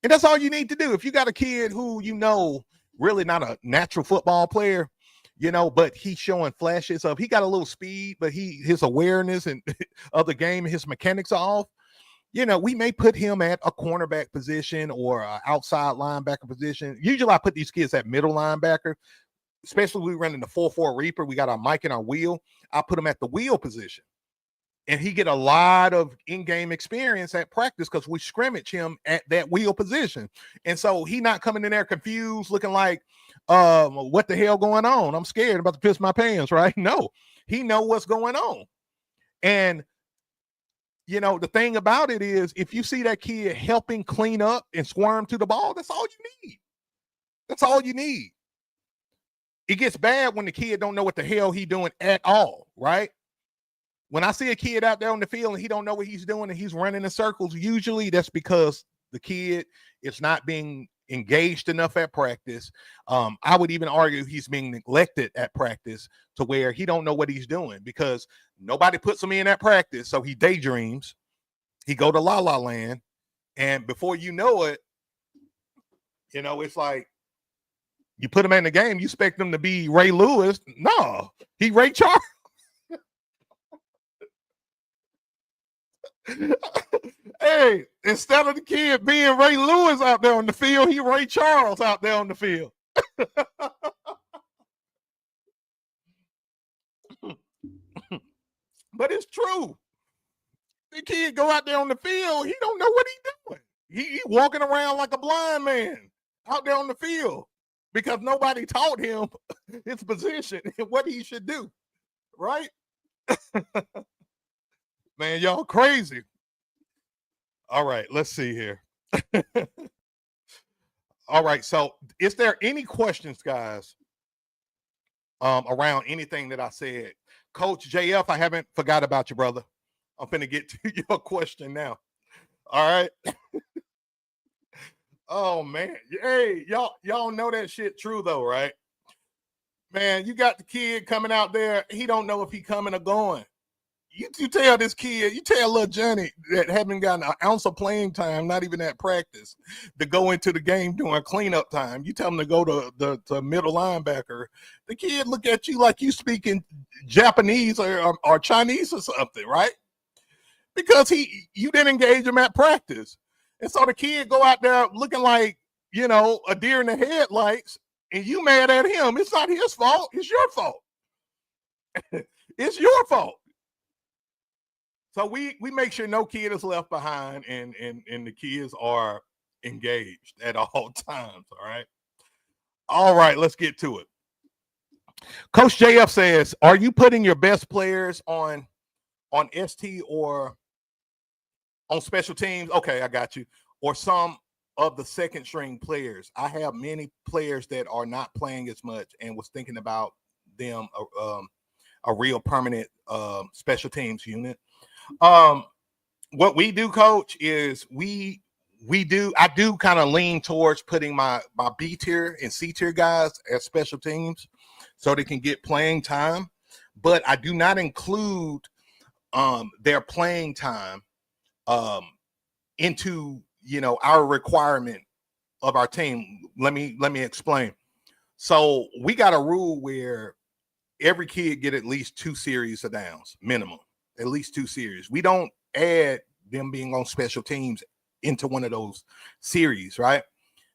And that's all you need to do. If you got a kid who really not a natural football player, but he's showing flashes of, he got a little speed, but his awareness and of the game, his mechanics are off. We may put him at a cornerback position or an outside linebacker position. Usually I put these kids at middle linebacker, especially when we run in the 4-4 Reaper. We got our mic and our wheel. I put him at the wheel position. And he get a lot of in-game experience at practice because we scrimmage him at that wheel position. And so he not coming in there confused, looking like, what the hell going on? I'm scared, about to piss my pants, right? No, he know what's going on. And, the thing about it is, if you see that kid helping clean up and squirm to the ball, that's all you need. That's all you need. It gets bad when the kid don't know what the hell he doing at all, right? When I see a kid out there on the field and he don't know what he's doing and he's running in circles, usually that's because the kid is not being engaged enough at practice. I would even argue he's being neglected at practice to where he don't know what he's doing because nobody puts him in at practice. So he daydreams, he go to La La Land, and before you know it, you know, it's like you put him in the game, you expect him to be Ray Lewis. No, he Ray Charles. Hey, instead of the kid being Ray Lewis out there on the field, he Ray Charles out there on the field. But it's true. The kid go out there on the field, he don't know what he's doing. He walking around like a blind man out there on the field because nobody taught him his position and what he should do. Right? Man, y'all crazy. All right, let's see here. All right, so is there any questions, guys, around anything that I said? Coach JF, I haven't forgot about you, brother. I'm finna get to your question now. All right. Oh man. Hey, y'all know that shit true though, right? Man, you got the kid coming out there. He don't know if he coming or going. You tell this kid, you tell little Johnny that haven't gotten an ounce of playing time, not even at practice, to go into the game during cleanup time. You tell him to go to the middle linebacker. The kid look at you like you speaking Japanese or Chinese or something, right? Because you didn't engage him at practice. And so the kid go out there looking like, you know, a deer in the headlights, and you mad at him. It's not his fault. It's your fault. It's your fault. So we make sure no kid is left behind and the kids are engaged at all times. All right. All right, let's get to it. Coach JF says, are you putting your best players on ST or on special teams? Okay, I got you. Or some of the second string players. I have many players that are not playing as much and was thinking about them a real permanent special teams unit. What we do, coach, is I do kind of lean towards putting my B tier and C tier guys as special teams so they can get playing time, but I do not include their playing time into, you know, our requirement of our team. Let me explain. So we got a rule where every kid get at least 2 series of downs minimum. At least 2 series. We don't add them being on special teams into one of those series, right?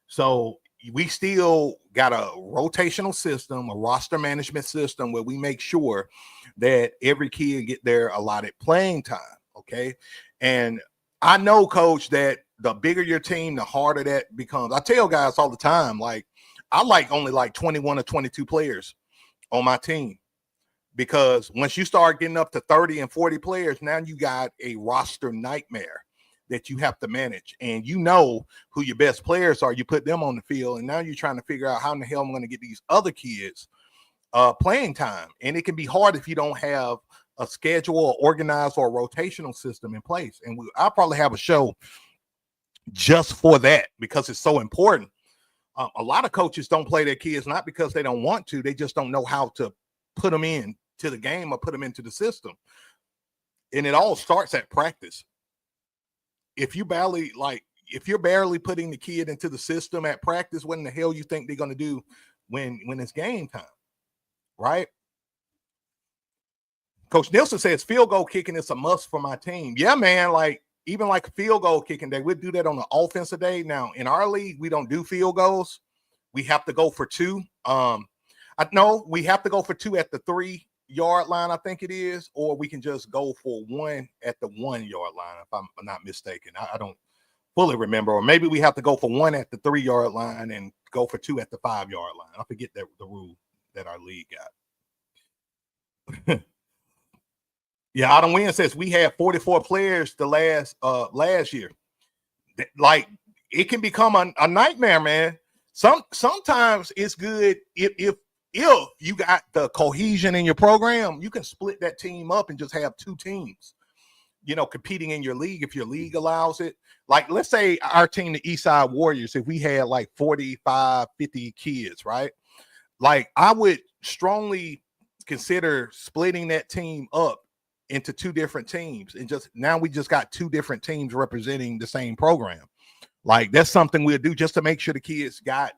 So we still got a rotational system, a roster management system where we make sure that every kid get their allotted playing time, okay? And I know, coach, that the bigger your team, the harder that becomes. I tell guys all the time, like, I like only like 21 or 22 players on my team. Because once you start getting up to 30 and 40 players, now you got a roster nightmare that you have to manage. And you know who your best players are. You put them on the field, and now you're trying to figure out how in the hell I'm going to get these other kids playing time. And it can be hard if you don't have a schedule or organized or rotational system in place. And I'll probably have a show just for that because it's so important. A lot of coaches don't play their kids, not because they don't want to. They just don't know how to put them in to the game or put them into the system. And it all starts at practice. If you're barely putting the kid into the system at practice, what in the hell you think they're going to do when it's game time, right? Coach Nielsen says field goal kicking is a must for my team. Yeah, man, like even like field goal kicking day, we'd do that on the offensive day. Now in our league, we don't do field goals. We have to go for 2. No, we have to go for 2 at the 3-yard line, I think it is, or we can just go for 1 at the 1-yard line, if I'm not mistaken. I don't fully remember, or maybe we have to go for 1 at the 3-yard line and go for 2 at the 5-yard line. I forget the rule that our league got. Yeah, Autumn Wynn says we had 44 players the last year. Like, it can become a nightmare, man. Sometimes it's good if if you got the cohesion in your program, you can split that team up and just have 2 teams, competing in your league if your league allows it. Like, let's say our team, the Eastside Warriors, if we had like 45, 50 kids, right? Like, I would strongly consider splitting that team up into 2 different teams, and now we just got 2 different teams representing the same program. Like, that's something we'll do just to make sure the kids got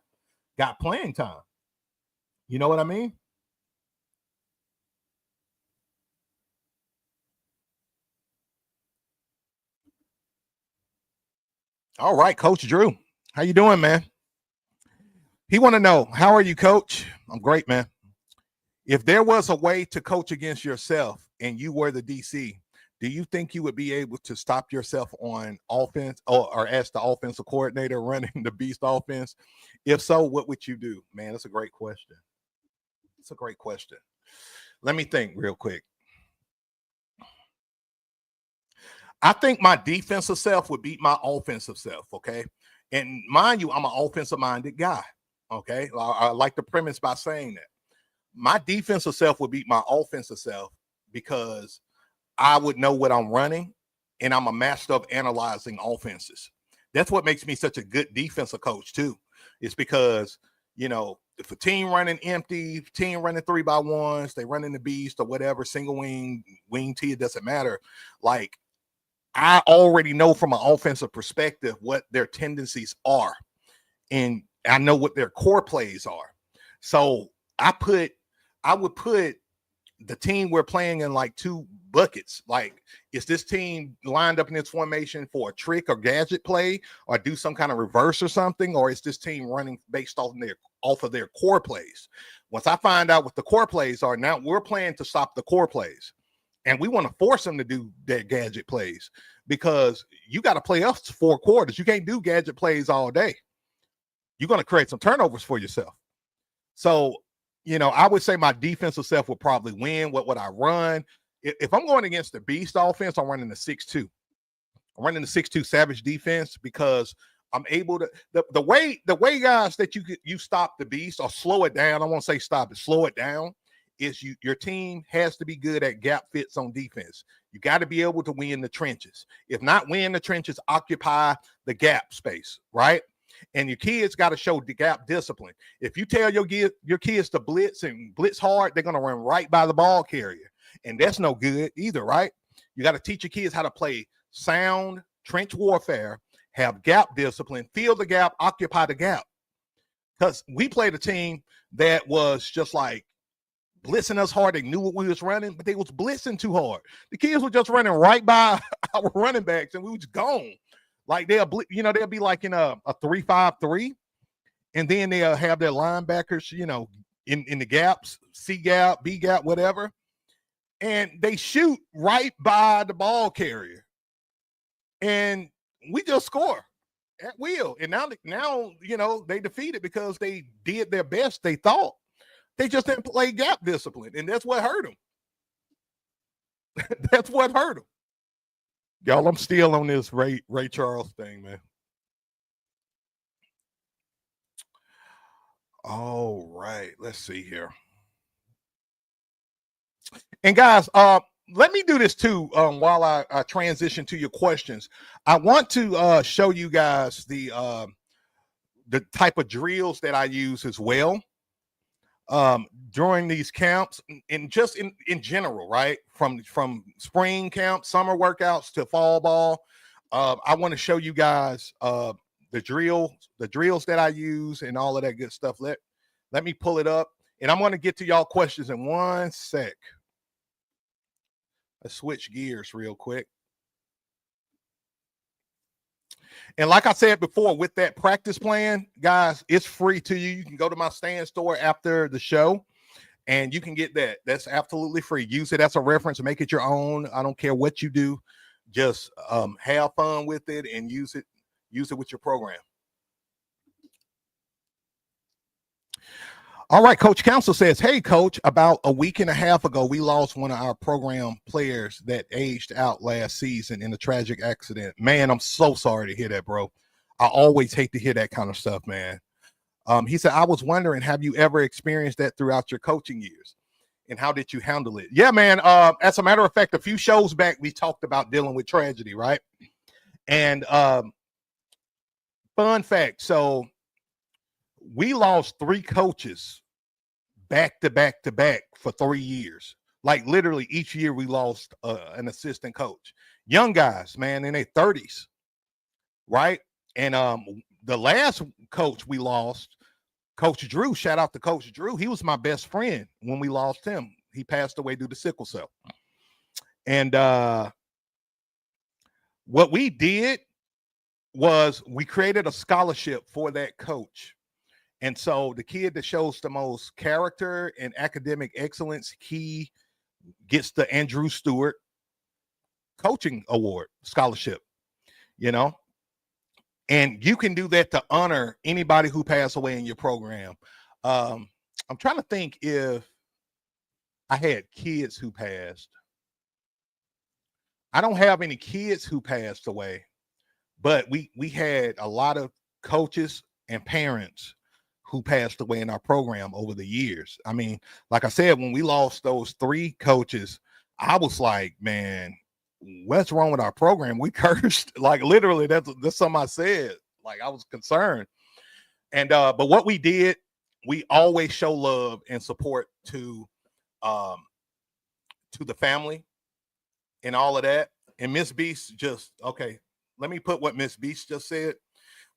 playing time. You know what I mean? All right, Coach Drew. How you doing, man? He want to know, how are you, Coach? I'm great, man. If there was a way to coach against yourself and you were the DC, do you think you would be able to stop yourself on offense, or as the offensive coordinator running the Beast offense? If so, what would you do? Man, that's a great question. It's a great question. Let me think real quick. I think my defensive self would beat my offensive self, okay? And mind you, I'm an offensive-minded guy, okay? I like the premise by saying that. My defensive self would beat my offensive self because I would know what I'm running, and I'm a master of analyzing offenses. That's what makes me such a good defensive coach too. It's because, if a team running empty, team running 3x1s, they running the beast or whatever, single wing T, it doesn't matter. Like, I already know from an offensive perspective what their tendencies are, and I know what their core plays are. So I would put the team we're playing in like 2 buckets. Like, is this team lined up in its formation for a trick or gadget play or do some kind of reverse or something? Or is this team running based off of their core plays? Once I find out what the core plays are, now we're playing to stop the core plays. And we want to force them to do their gadget plays, because you got to play us 4 quarters. You can't do gadget plays all day. You're going to create some turnovers for yourself. So, I would say my defensive self would probably win. What would I run? If I'm going against the Beast offense, I'm running the 6-2. I'm running the 6-2 Savage defense because I'm able to the way guys that you stop the Beast or slow it down. I won't say stop it, slow it down. Is your team has to be good at gap fits on defense. You got to be able to win the trenches. If not win the trenches, occupy the gap space, right? And your kids got to show the gap discipline. If you tell your kids to blitz and blitz hard, they're going to run right by the ball carrier. And that's no good either, right? You got to teach your kids how to play sound trench warfare, have gap discipline, fill the gap, occupy the gap. Because we played a team that was just like blitzing us hard. They knew what we was running, but they was blitzing too hard. The kids were just running right by our running backs, and we was gone. Like, they'll be like in a 3-5-3, and then they'll have their linebackers, in the gaps, C gap, B gap, whatever, and they shoot right by the ball carrier, and we just score at will. And now they defeated because they did their best. They thought they just didn't play gap discipline, and that's what hurt them. That's what hurt them. Y'all, I'm still on this Ray Charles thing, man. All right, let's see here. And guys, let me do this too while I transition to your questions. I want to show you guys the type of drills that I use as well during these camps, and just in general, right? From spring camp, summer workouts to fall ball. I want to show you guys the drills that I use and all of that good stuff. Let me pull it up, and I'm going to get to y'all questions in 1 sec. Let's switch gears real quick. And like I said before, with that practice plan, guys, it's free to you. You can go to my stand store after the show, and you can get that. That's absolutely free. Use it as a reference. Make it your own. I don't care what you do. Just have fun with it and use it with your program. All right, Coach Council says, hey, Coach, about a week and a half ago, we lost one of our program players that aged out last season in a tragic accident. Man, I'm so sorry to hear that, bro. I always hate to hear that kind of stuff, man. He said, I was wondering, have you ever experienced that throughout your coaching years? And how did you handle it? Yeah, man. As a matter of fact, a few shows back, we talked about dealing with tragedy, right? And fun fact, so we lost 3 coaches back to back to back for 3 years. Like literally each year we lost an assistant coach. Young guys, man, in their 30s, right? And the last coach we lost, Coach Drew, shout out to Coach Drew. He was my best friend when we lost him. He passed away due to sickle cell. And what we did was we created a scholarship for that coach. And so the kid that shows the most character and academic excellence, he gets the Andrew Stewart Coaching Award scholarship, you know? And you can do that to honor anybody who passed away in your program. I'm trying to think if I had kids who passed. I don't have any kids who passed away, but we had a lot of coaches and parents who passed away in our program over the years. I mean, like I said, when we lost those 3 coaches, I was like, man, what's wrong with our program? We cursed. Like literally, that's something I said. Like I was concerned. And but what we did, we always show love and support to the family and all of that. And Miss Beast just, okay, let me put what Miss Beast just said.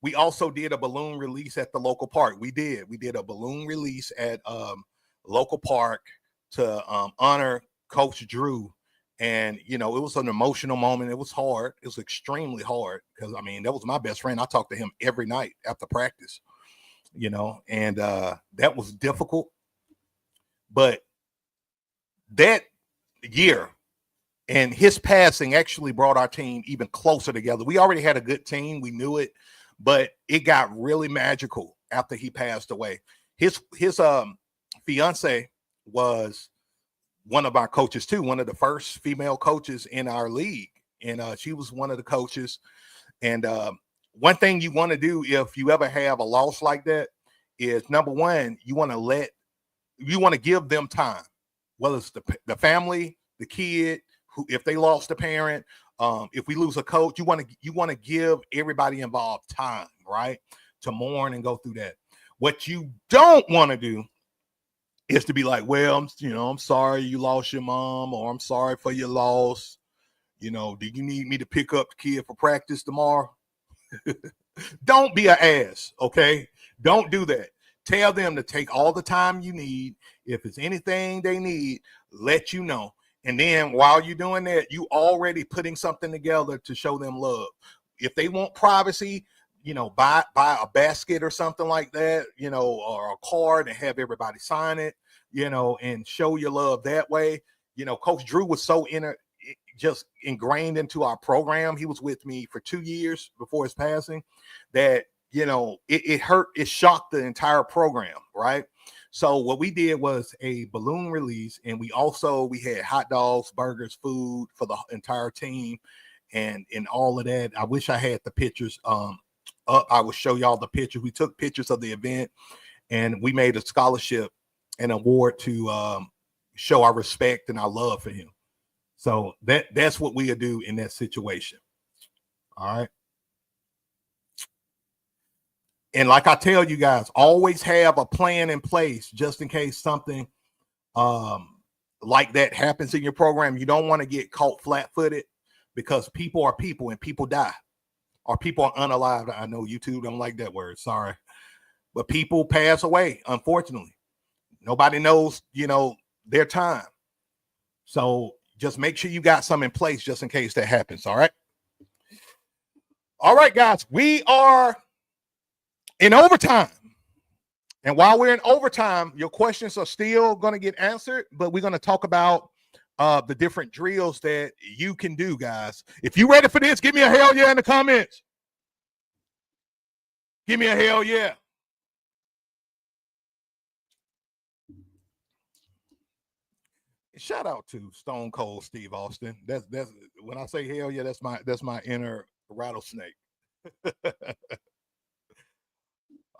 We also did a balloon release at the local park. We did a balloon release at local park to honor Coach Drew. And, you know, it was an emotional moment. It was hard. It was extremely hard because, I mean, that was my best friend. I talked to him every night after practice, you know, and that was difficult. But that year and his passing actually brought our team even closer together. We already had a good team. We knew it, but it got really magical after he passed away. His fiance was one of our coaches too, one of the first female coaches in our league. And she was one of the coaches. And one thing you want to do if you ever have a loss like that is, number one, you want to give them time, whether it's the family, the kid, who, if they lost a parent, if we lose a coach, you want to give everybody involved time, right, to mourn and go through that. What you don't want to do is to be like, well, I'm sorry you lost your mom, or I'm sorry for your loss. You know, do you need me to pick up the kid for practice tomorrow? Don't be an ass, okay? Don't do that. Tell them to take all the time you need. If it's anything they need, let you know. And then while you're doing that, you already putting something together to show them love. If they want privacy, buy a basket or something like that, or a card and have everybody sign it, and show your love that way. Coach Drew was so just ingrained into our program. He was with me for 2 years before his passing that, it shocked the entire program, right? So what we did was a balloon release, and we had hot dogs, burgers, food for the entire team, and all of that. I wish I had the pictures up. I will show y'all the pictures. We took pictures of the event, and we made a scholarship and award to show our respect and our love for him. So that's what we'll do in that situation. All right. And like I tell you guys, always have a plan in place just in case something like that happens in your program. You don't want to get caught flat-footed, because people are people and people die, or people are unalived. I know YouTube don't like that word. Sorry. But people pass away, unfortunately. Nobody knows, their time. So just make sure you got some in place just in case that happens. All right. All right, guys, we are in overtime. And while we're in overtime, your questions are still going to get answered, but we're going to talk about the different drills that you can do, guys. If you're ready for this, give me a hell yeah in the comments. Give me a hell yeah. Shout out to Stone Cold Steve Austin. That's when I say hell yeah, that's my inner rattlesnake.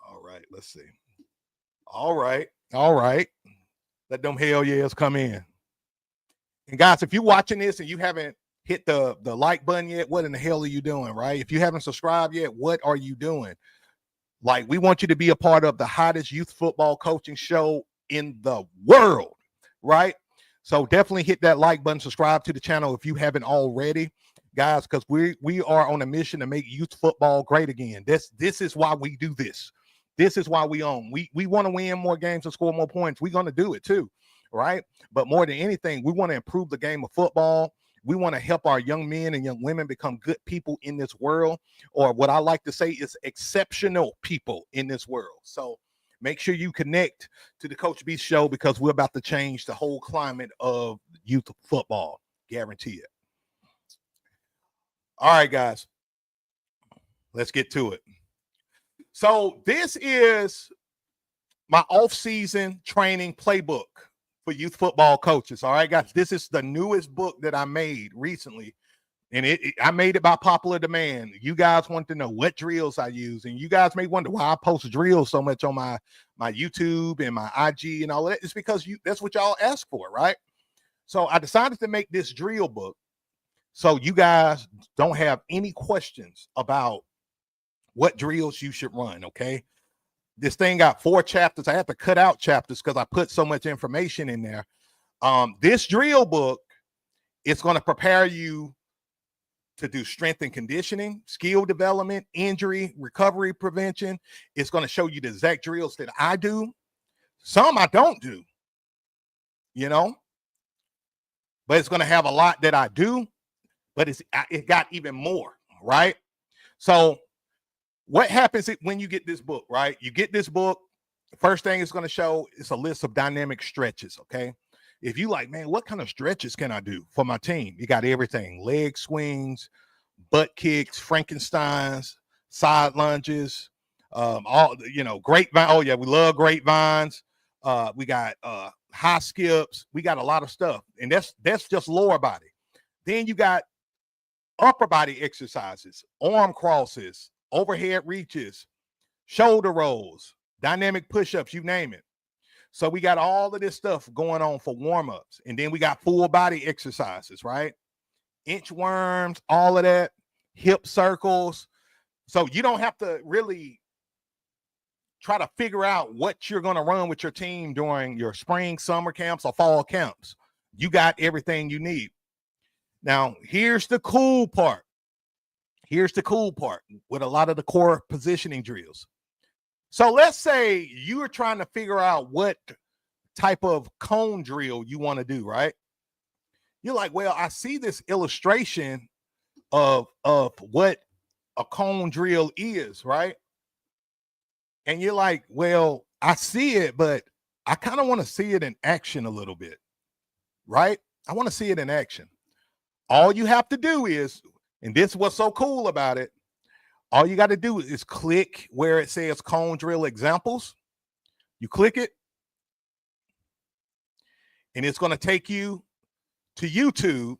All right. let's see. All right. Let them hell yeahs come in. And guys, if you're watching this and you haven't hit the like button yet, what in the hell are you doing, right? If you haven't subscribed yet, what are you doing? Like, we want you to be a part of the hottest youth football coaching show in the world, right? So definitely hit that like button, subscribe to the channel if you haven't already, guys, because we are on a mission to make youth football great again. This is why we do this. This is why we own. We want to win more games and score more points. We're going to do it too, right? But more than anything, we want to improve the game of football. We want to help our young men and young women become good people in this world, or what I like to say is exceptional people in this world. So make sure you connect to the Coach B Show, because we're about to change the whole climate of youth football. Guarantee it. All right, guys, let's get to it. So this is my off-season training playbook for youth football coaches. All right, guys, this is the newest book that I made recently, and I made it by popular demand. You guys want to know what drills I use, and you guys may wonder why I post drills so much on my YouTube and my IG and all of that. It's because that's what y'all ask for, right? So I decided to make this drill book so you guys don't have any questions about what drills you should run, okay? This thing got 4 chapters. I had to cut out chapters because I put so much information in there. This drill book is going to prepare you to do strength and conditioning, skill development, injury, recovery prevention. It's going to show you the exact drills that I do. Some I don't do, you know, but it's going to have a lot that I do, but it got even more, right? So what happens when you get this book, right? You get this book, first thing it's going to show is a list of dynamic stretches, okay? If you like, man, what kind of stretches can I do for my team? You got everything: leg swings, butt kicks, Frankensteins, side lunges, all, you know, grapevine. Oh yeah, we love grapevines. We got high skips. We got a lot of stuff, and that's just lower body. Then you got upper body exercises, arm crosses, overhead reaches, shoulder rolls, dynamic push-ups, you name it. So we got all of this stuff going on for warm-ups. And then we got full body exercises, right? Inchworms, all of that, hip circles. So you don't have to really try to figure out what you're going to run with your team during your spring, summer camps, or fall camps. You got everything you need. Now, here's the cool part. Here's the cool part with a lot of the core positioning drills. So let's say you are trying to figure out what type of cone drill you want to do, right? You're like, well, I see this illustration of what a cone drill is, right? And you're like, well, I see it, but I kind of want to see it in action a little bit, right? I want to see it in action. All you have to do is, and this is what's so cool about it, all you got to do is click where it says cone drill examples. You click it, and it's going to take you to YouTube.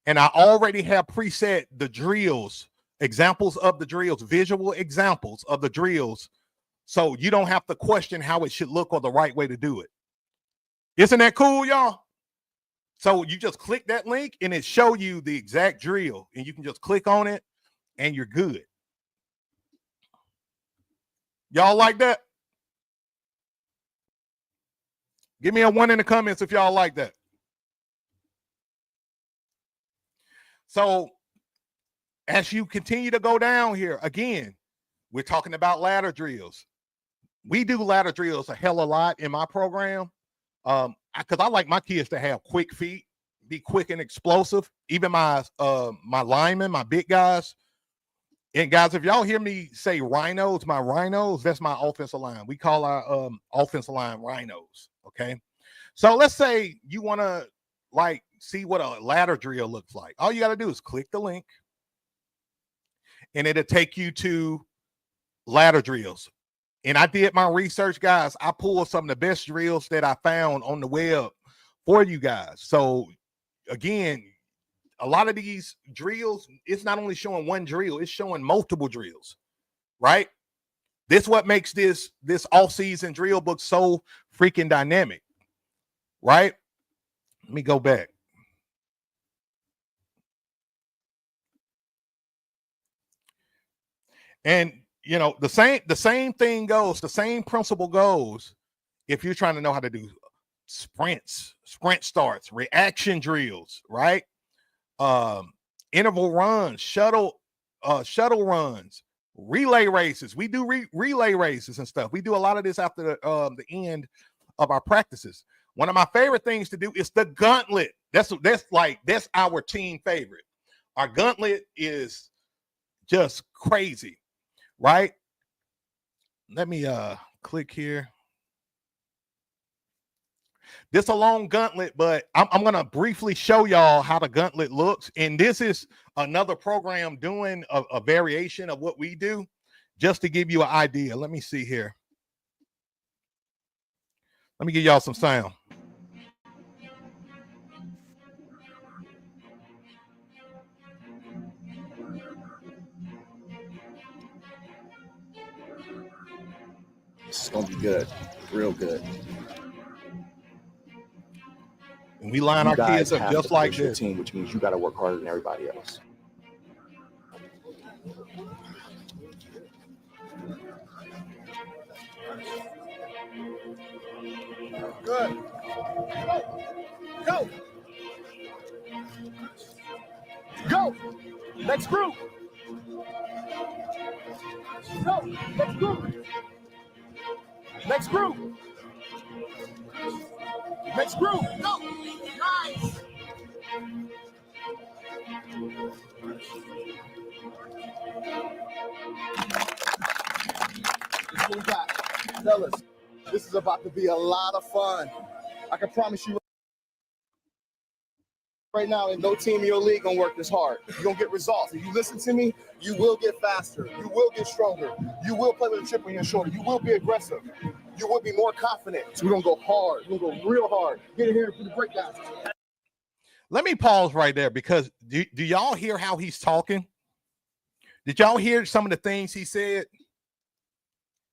And I already have preset the drills, examples of the drills, visual examples of the drills, so you don't have to question how it should look or the right way to do it. Isn't that cool, y'all? So you just click that link and it show you the exact drill, and you can just click on it and you're good. Y'all like that? Give me a 1 in the comments if y'all like that. So as you continue to go down here, again, we're talking about ladder drills. We do ladder drills a hell of a lot in my program. Because I like my kids to have quick feet, be quick and explosive. Even my linemen, my big guys. And guys, if y'all hear me say rhinos, my rhinos, that's my offensive line. We call our offensive line rhinos, okay? So let's say you want to like see what a ladder drill looks like. All you got to do is click the link, and it'll take you to ladder drills. And I did my research, guys. I pulled some of the best drills that I found on the web for you guys. So again, a lot of these drills, it's not only showing one drill, it's showing multiple drills, right? This what makes this off-season drill book so freaking dynamic, right? Let me go back. And you know, the same thing goes, the same principle goes if you're trying to know how to do sprints, sprint starts, reaction drills, right? Interval runs, shuttle runs, relay races. We do relay races and stuff. We do a lot of this after the end of our practices. One of my favorite things to do is the gauntlet. That's our team favorite. Our gauntlet is just crazy, right? Let me click here. This is a long gauntlet, but I'm going to briefly show y'all how the gauntlet looks. And this is another program doing a variation of what we do, just to give you an idea. Let me see here. Let me give y'all some sound. This is going to be good, real good. And we line our kids up just like this. Team, which means you got to work harder than everybody else. Good. Go. Go. Next group. Go. Next group. Next group. Next group. Go. Nice. What we got? Fellas, this is about to be a lot of fun. I can promise you right now, and no team in your league gonna work this hard. You're gonna get results. If you listen to me, you will get faster. You will get stronger. You will play with a chip on your shoulder. You will be aggressive. You will be more confident. So we're gonna go hard. We're gonna go real hard. Get in here for the breakdowns. Let me pause right there, because do y'all hear how he's talking? Did y'all hear some of the things he said?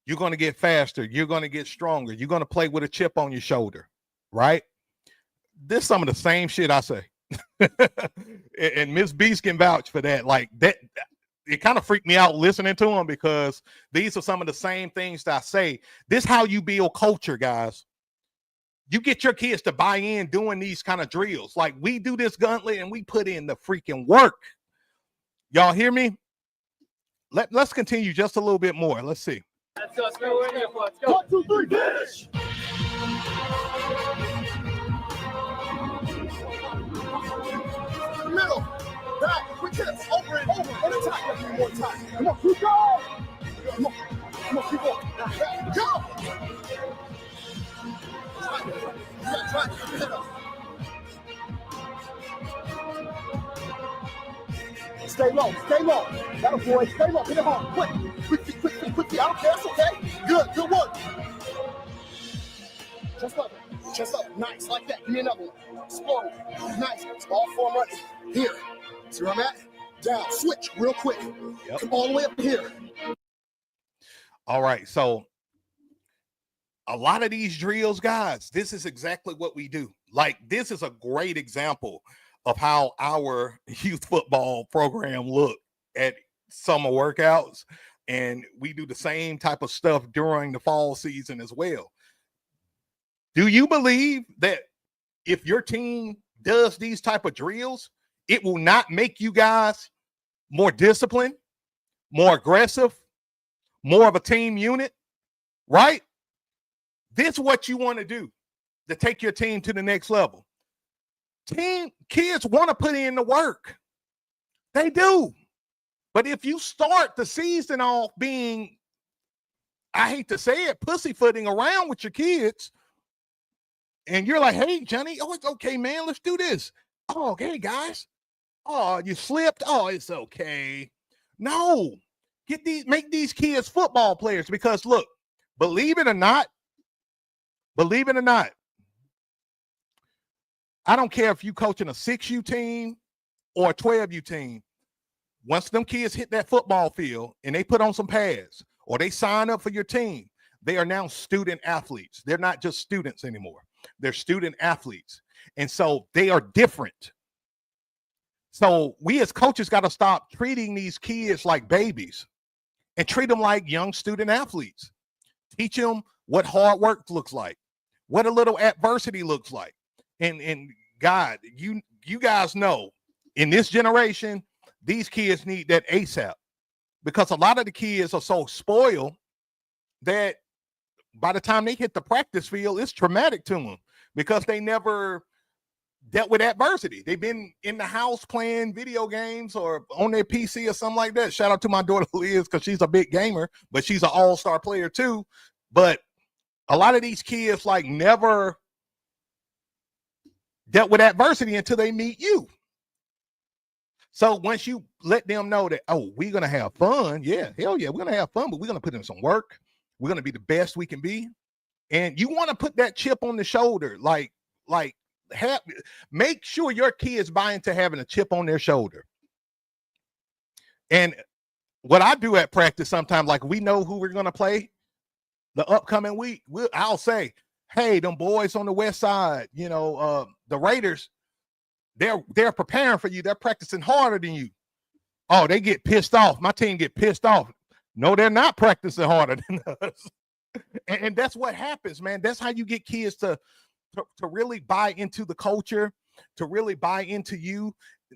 You're going to get faster. You're going to get stronger. You're going to play with a chip on your shoulder, right? This is some of the same shit I say. And Miss Beast can vouch for that. Like that, it kind of freaked me out listening to him, because these are some of the same things that I say. This is how you build culture, guys. You get your kids to buy in doing these kind of drills. Like, we do this gauntlet and we put in the freaking work. Y'all hear me? Let's continue just a little bit more. Let's see. Let's go. Let's go. 1, 2, 3, finish! Middle, back, quick hips, over and attack one more time. Come on, keep going. Come on, keep going. Go! Try. Stay low. That'll boy, stay low. Hit it hard. Quickly. I don't care. It's okay. Good work. Chest up. Nice. Like that. Give me another one. Explode. Nice. It's all form running. Here. See where I'm at? Down. Switch real quick. Yep. Come all the way up here. All right. So a lot of these drills, guys, this is exactly what we do. Like, this is a great example of how our youth football program look at summer workouts. And we do the same type of stuff during the fall season as well. Do you believe that if your team does these type of drills, it will not make you guys more disciplined, more aggressive, more of a team unit, right? This is what you want to do to take your team to the next level. Kids want to put in the work. They do. But if you start the season off being, I hate to say it, pussyfooting around with your kids, and you're like, hey, Johnny, oh, it's okay, man, let's do this. Oh, okay, guys. Oh, you slipped. Oh, it's okay. No, make these kids football players, because look, believe it or not, I don't care if you coaching a 6U team or a 12U team. Once them kids hit that football field and they put on some pads, or they sign up for your team, they are now student athletes. They're not just students anymore. They're student athletes. And so they are different. So we as coaches got to stop treating these kids like babies and treat them like young student athletes. Teach them what hard work looks like, what a little adversity looks like. And God, you guys know in this generation, these kids need that ASAP, because a lot of the kids are so spoiled that by the time they hit the practice field, it's traumatic to them because they never dealt with adversity. They've been in the house playing video games or on their PC or something like that. Shout out to my daughter Liz, because she's a big gamer, but she's an all-star player too. But a lot of these kids like never dealt with adversity until they meet you. So once you let them know that, oh, we're going to have fun. Yeah, hell yeah, we're going to have fun, but we're going to put in some work. We're going to be the best we can be. And you want to put that chip on the shoulder, make sure your kids buy into having a chip on their shoulder. And what I do at practice sometimes, like we know who we're going to play the upcoming week, I'll say, hey, them boys on the west side, the Raiders, they're preparing for you. They're practicing harder than you. Oh, they get pissed off. My team get pissed off. No, they're not practicing harder than us. And that's what happens, man. That's how you get kids to really buy into the culture, to really buy into you,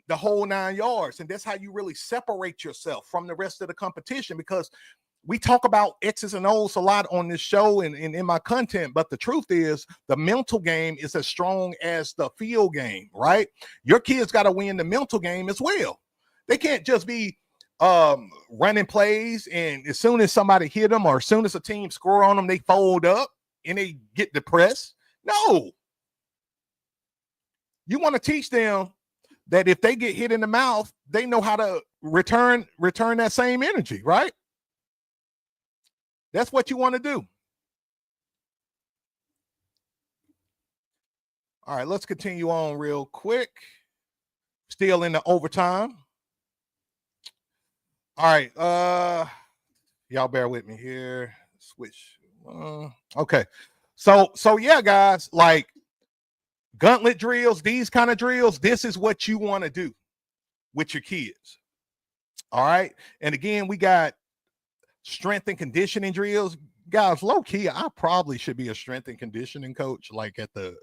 the whole 9 yards. And that's how you really separate yourself from the rest of the competition, because we talk about X's and O's a lot on this show and in my content, but the truth is the mental game is as strong as the field game, right? Your kids got to win the mental game as well. They can't just be running plays and as soon as somebody hit them or as soon as a team score on them, they fold up and they get depressed. No. You want to teach them that if they get hit in the mouth, they know how to return that same energy, right? That's what you want to do. All right, let's continue on real quick. Still in the overtime. All right, y'all bear with me here. Switch. Okay. So yeah, guys, like gauntlet drills, these kind of drills, this is what you want to do with your kids. All right. And again, we got strength and conditioning drills. Guys, low key, I probably should be a strength and conditioning coach, like at the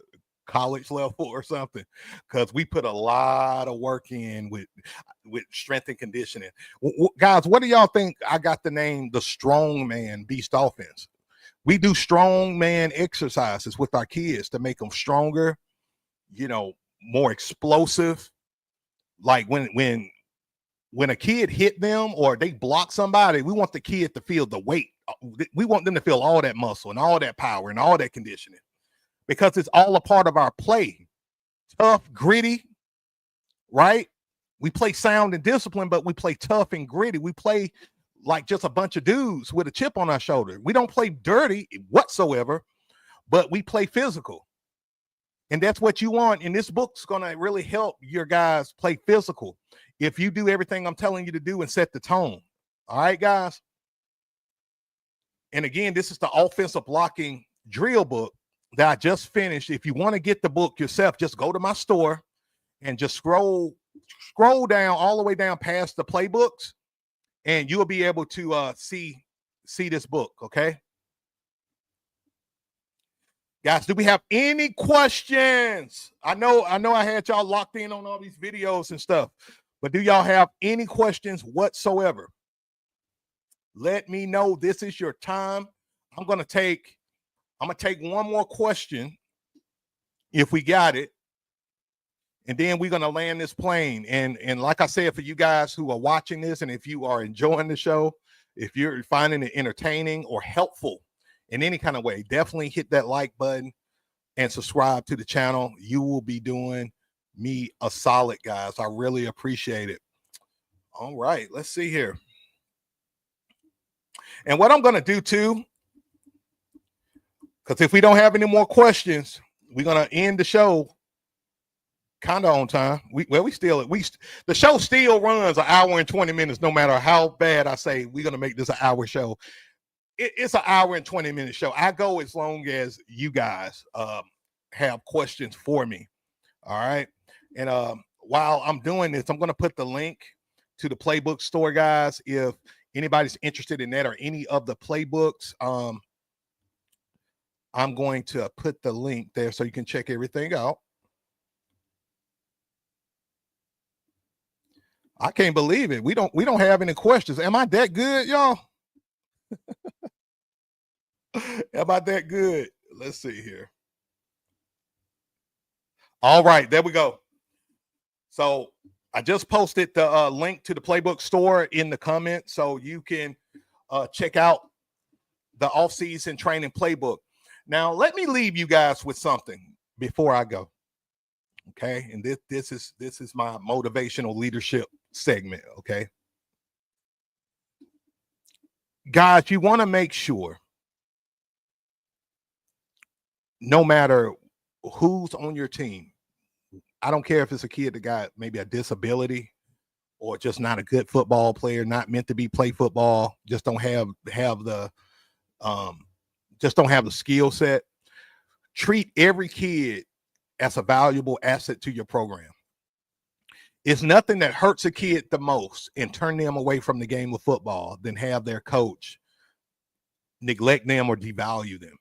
college level or something, because we put a lot of work in with strength and conditioning. Guys, what do y'all think? I got the name the Strongman Beast Offense. We do strongman exercises with our kids to make them stronger, more explosive. Like when a kid hit them or they block somebody, we want the kid to feel the weight. We want them to feel all that muscle and all that power and all that conditioning, because it's all a part of our play. Tough, gritty, right? We play sound and discipline, but we play tough and gritty. We play like just a bunch of dudes with a chip on our shoulder. We don't play dirty whatsoever, but we play physical. And that's what you want. And this book's going to really help your guys play physical if you do everything I'm telling you to do and set the tone. All right, guys? And again, this is the offensive blocking drill book that I just finished. If you want to get the book yourself, just go to my store and just scroll down all the way down past the playbooks, and you'll be able to see this book, okay? Guys, do we have any questions? I know I had y'all locked in on all these videos and stuff, but do y'all have any questions whatsoever? Let me know. This is your time. I'm gonna take one more question if we got it, and then we're gonna land this plane. And like I said, for you guys who are watching this, and if you are enjoying the show, if you're finding it entertaining or helpful in any kind of way, definitely hit that like button and subscribe to the channel. You will be doing me a solid, guys. I really appreciate it. All right, let's see here. And what I'm going to do too, because if we don't have any more questions, we're going to end the show kind of on time. The show still runs an hour and 20 minutes, no matter how bad I say we're going to make this an hour show. it's an hour and 20-minute show. I go as long as you guys have questions for me. All right. And while I'm doing this, I'm going to put the link to the Playbook store, guys. If anybody's interested in that or any of the playbooks, I'm going to put the link there so you can check everything out. I can't believe it. We don't have any questions. Am I that good, y'all? Am I that good? Let's see here. All right, there we go. So I just posted the link to the Playbook store in the comments, so you can check out the off-season training playbook. Now, let me leave you guys with something before I go. Okay, and this is my motivational leadership segment. Okay, guys, you want to make sure, no matter who's on your team, I don't care if it's a kid that got maybe a disability or just not a good football player, not meant to play football, just don't have the skill set. Treat every kid as a valuable asset to your program. It's nothing that hurts a kid the most and turn them away from the game of football than have their coach neglect them or devalue them.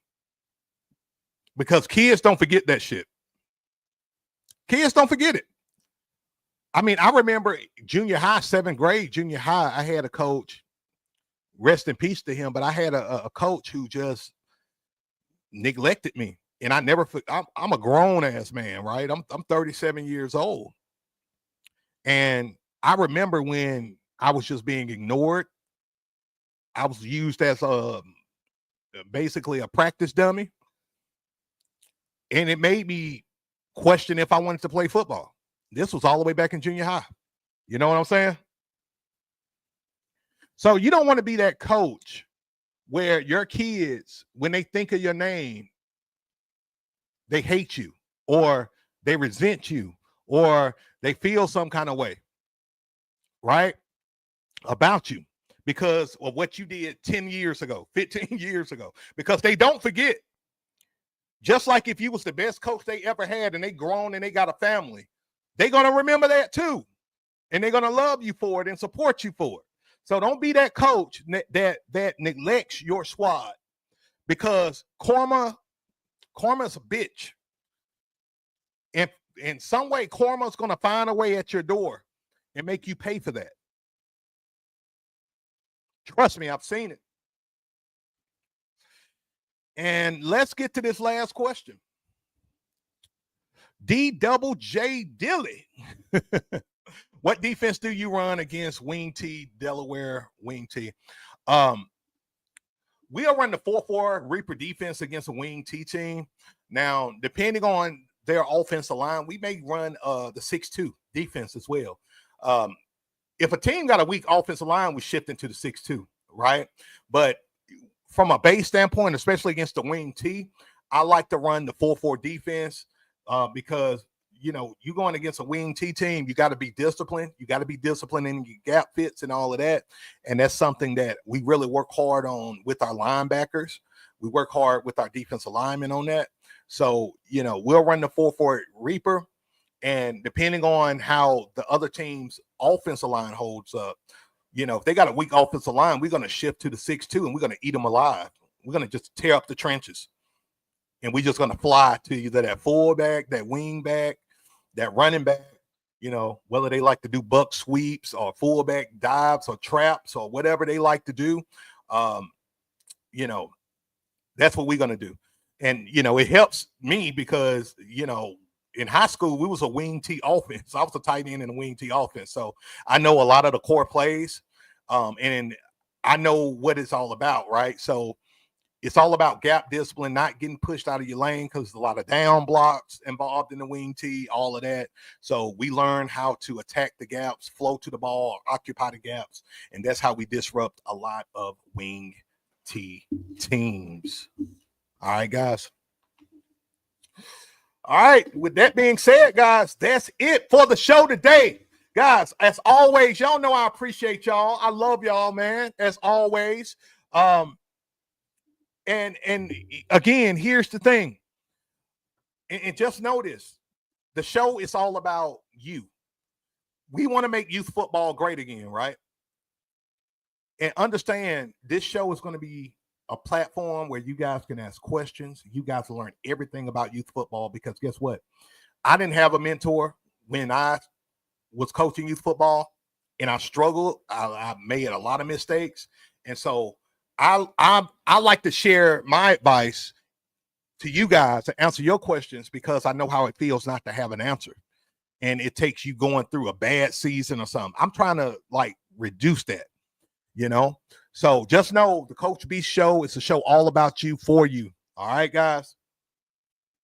Because kids don't forget that shit. Kids don't forget it. I mean, I remember junior high, 7th grade, junior high, I had a coach, rest in peace to him, but I had a coach who just neglected me. And I never, I'm a grown ass man, right? I'm 37 years old. And I remember when I was just being ignored, I was used as basically a practice dummy. And it made me question if I wanted to play football. This was all the way back in junior high. You know what I'm saying? So you don't want to be that coach where your kids, when they think of your name, they hate you or they resent you or they feel some kind of way, right, about you because of what you did 10 years ago, 15 years ago, because they don't forget. Just like if you was the best coach they ever had and they grown and they got a family, they're going to remember that too. And they're going to love you for it and support you for it. So don't be that coach that neglects your squad, because karma's a bitch. And in some way, karma's going to find a way at your door and make you pay for that. Trust me, I've seen it. And let's get to this last question. D-double-J Dilly. What defense do you run against Wing T, Delaware Wing T? We'll run the 4-4 Reaper defense against a Wing T team. Now, depending on their offensive line, we may run the 6-2 defense as well. If a team got a weak offensive line, we shift into the 6-2, right? But from a base standpoint, especially against the Wing T, I like to run the 4-4 defense because, you know, you're going against a Wing T team, you got to be disciplined. You got to be disciplined in your gap fits and all of that. And that's something that we really work hard on with our linebackers. We work hard with our defensive linemen on that. So, you know, we'll run the 4-4 Reaper. And depending on how the other team's offensive line holds up, you know, if they got a weak offensive line, we're going to shift to the 6-2 and we're going to eat them alive. We're going to just tear up the trenches. And we're just going to fly to either that fullback, that wing back, that running back, you know, whether they like to do buck sweeps or fullback dives or traps or whatever they like to do. You know, that's what we're going to do. And, you know, it helps me because, you know, in high school, we was a wing T offense. I was a tight end in a wing T offense. So I know a lot of the core plays and I know what it's all about, right? So it's all about gap discipline, not getting pushed out of your lane because there's a lot of down blocks involved in the wing T, all of that. So we learn how to attack the gaps, flow to the ball, occupy the gaps. And that's how we disrupt a lot of wing T teams. All right, guys. All right. With that being said, guys, that's it for the show today. Guys, as always, y'all know I appreciate y'all. I love y'all, man, as always. And again, here's the thing. And just notice, the show is all about you. We want to make youth football great again, right? And understand this show is going to be a platform where you guys can ask questions. You guys will learn everything about youth football, because guess what? I didn't have a mentor when I was coaching youth football, and I struggled. I made a lot of mistakes. And so I like to share my advice to you guys to answer your questions, because I know how it feels not to have an answer. And it takes you going through a bad season or something. I'm trying to reduce that, So just know the Coach B Show is a show all about you, for you. All right, guys.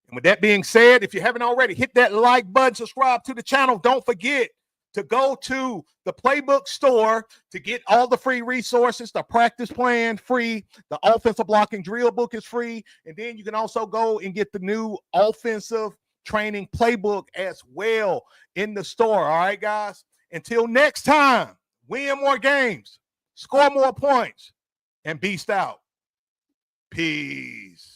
And with that being said, if you haven't already, hit that like button, subscribe to the channel. Don't forget to go to the Playbook store to get all the free resources. The practice plan free. The offensive blocking drill book is free. And then you can also go and get the new offensive training playbook as well in the store. All right, guys. Until next time, win more games, score more points, and beast out. Peace.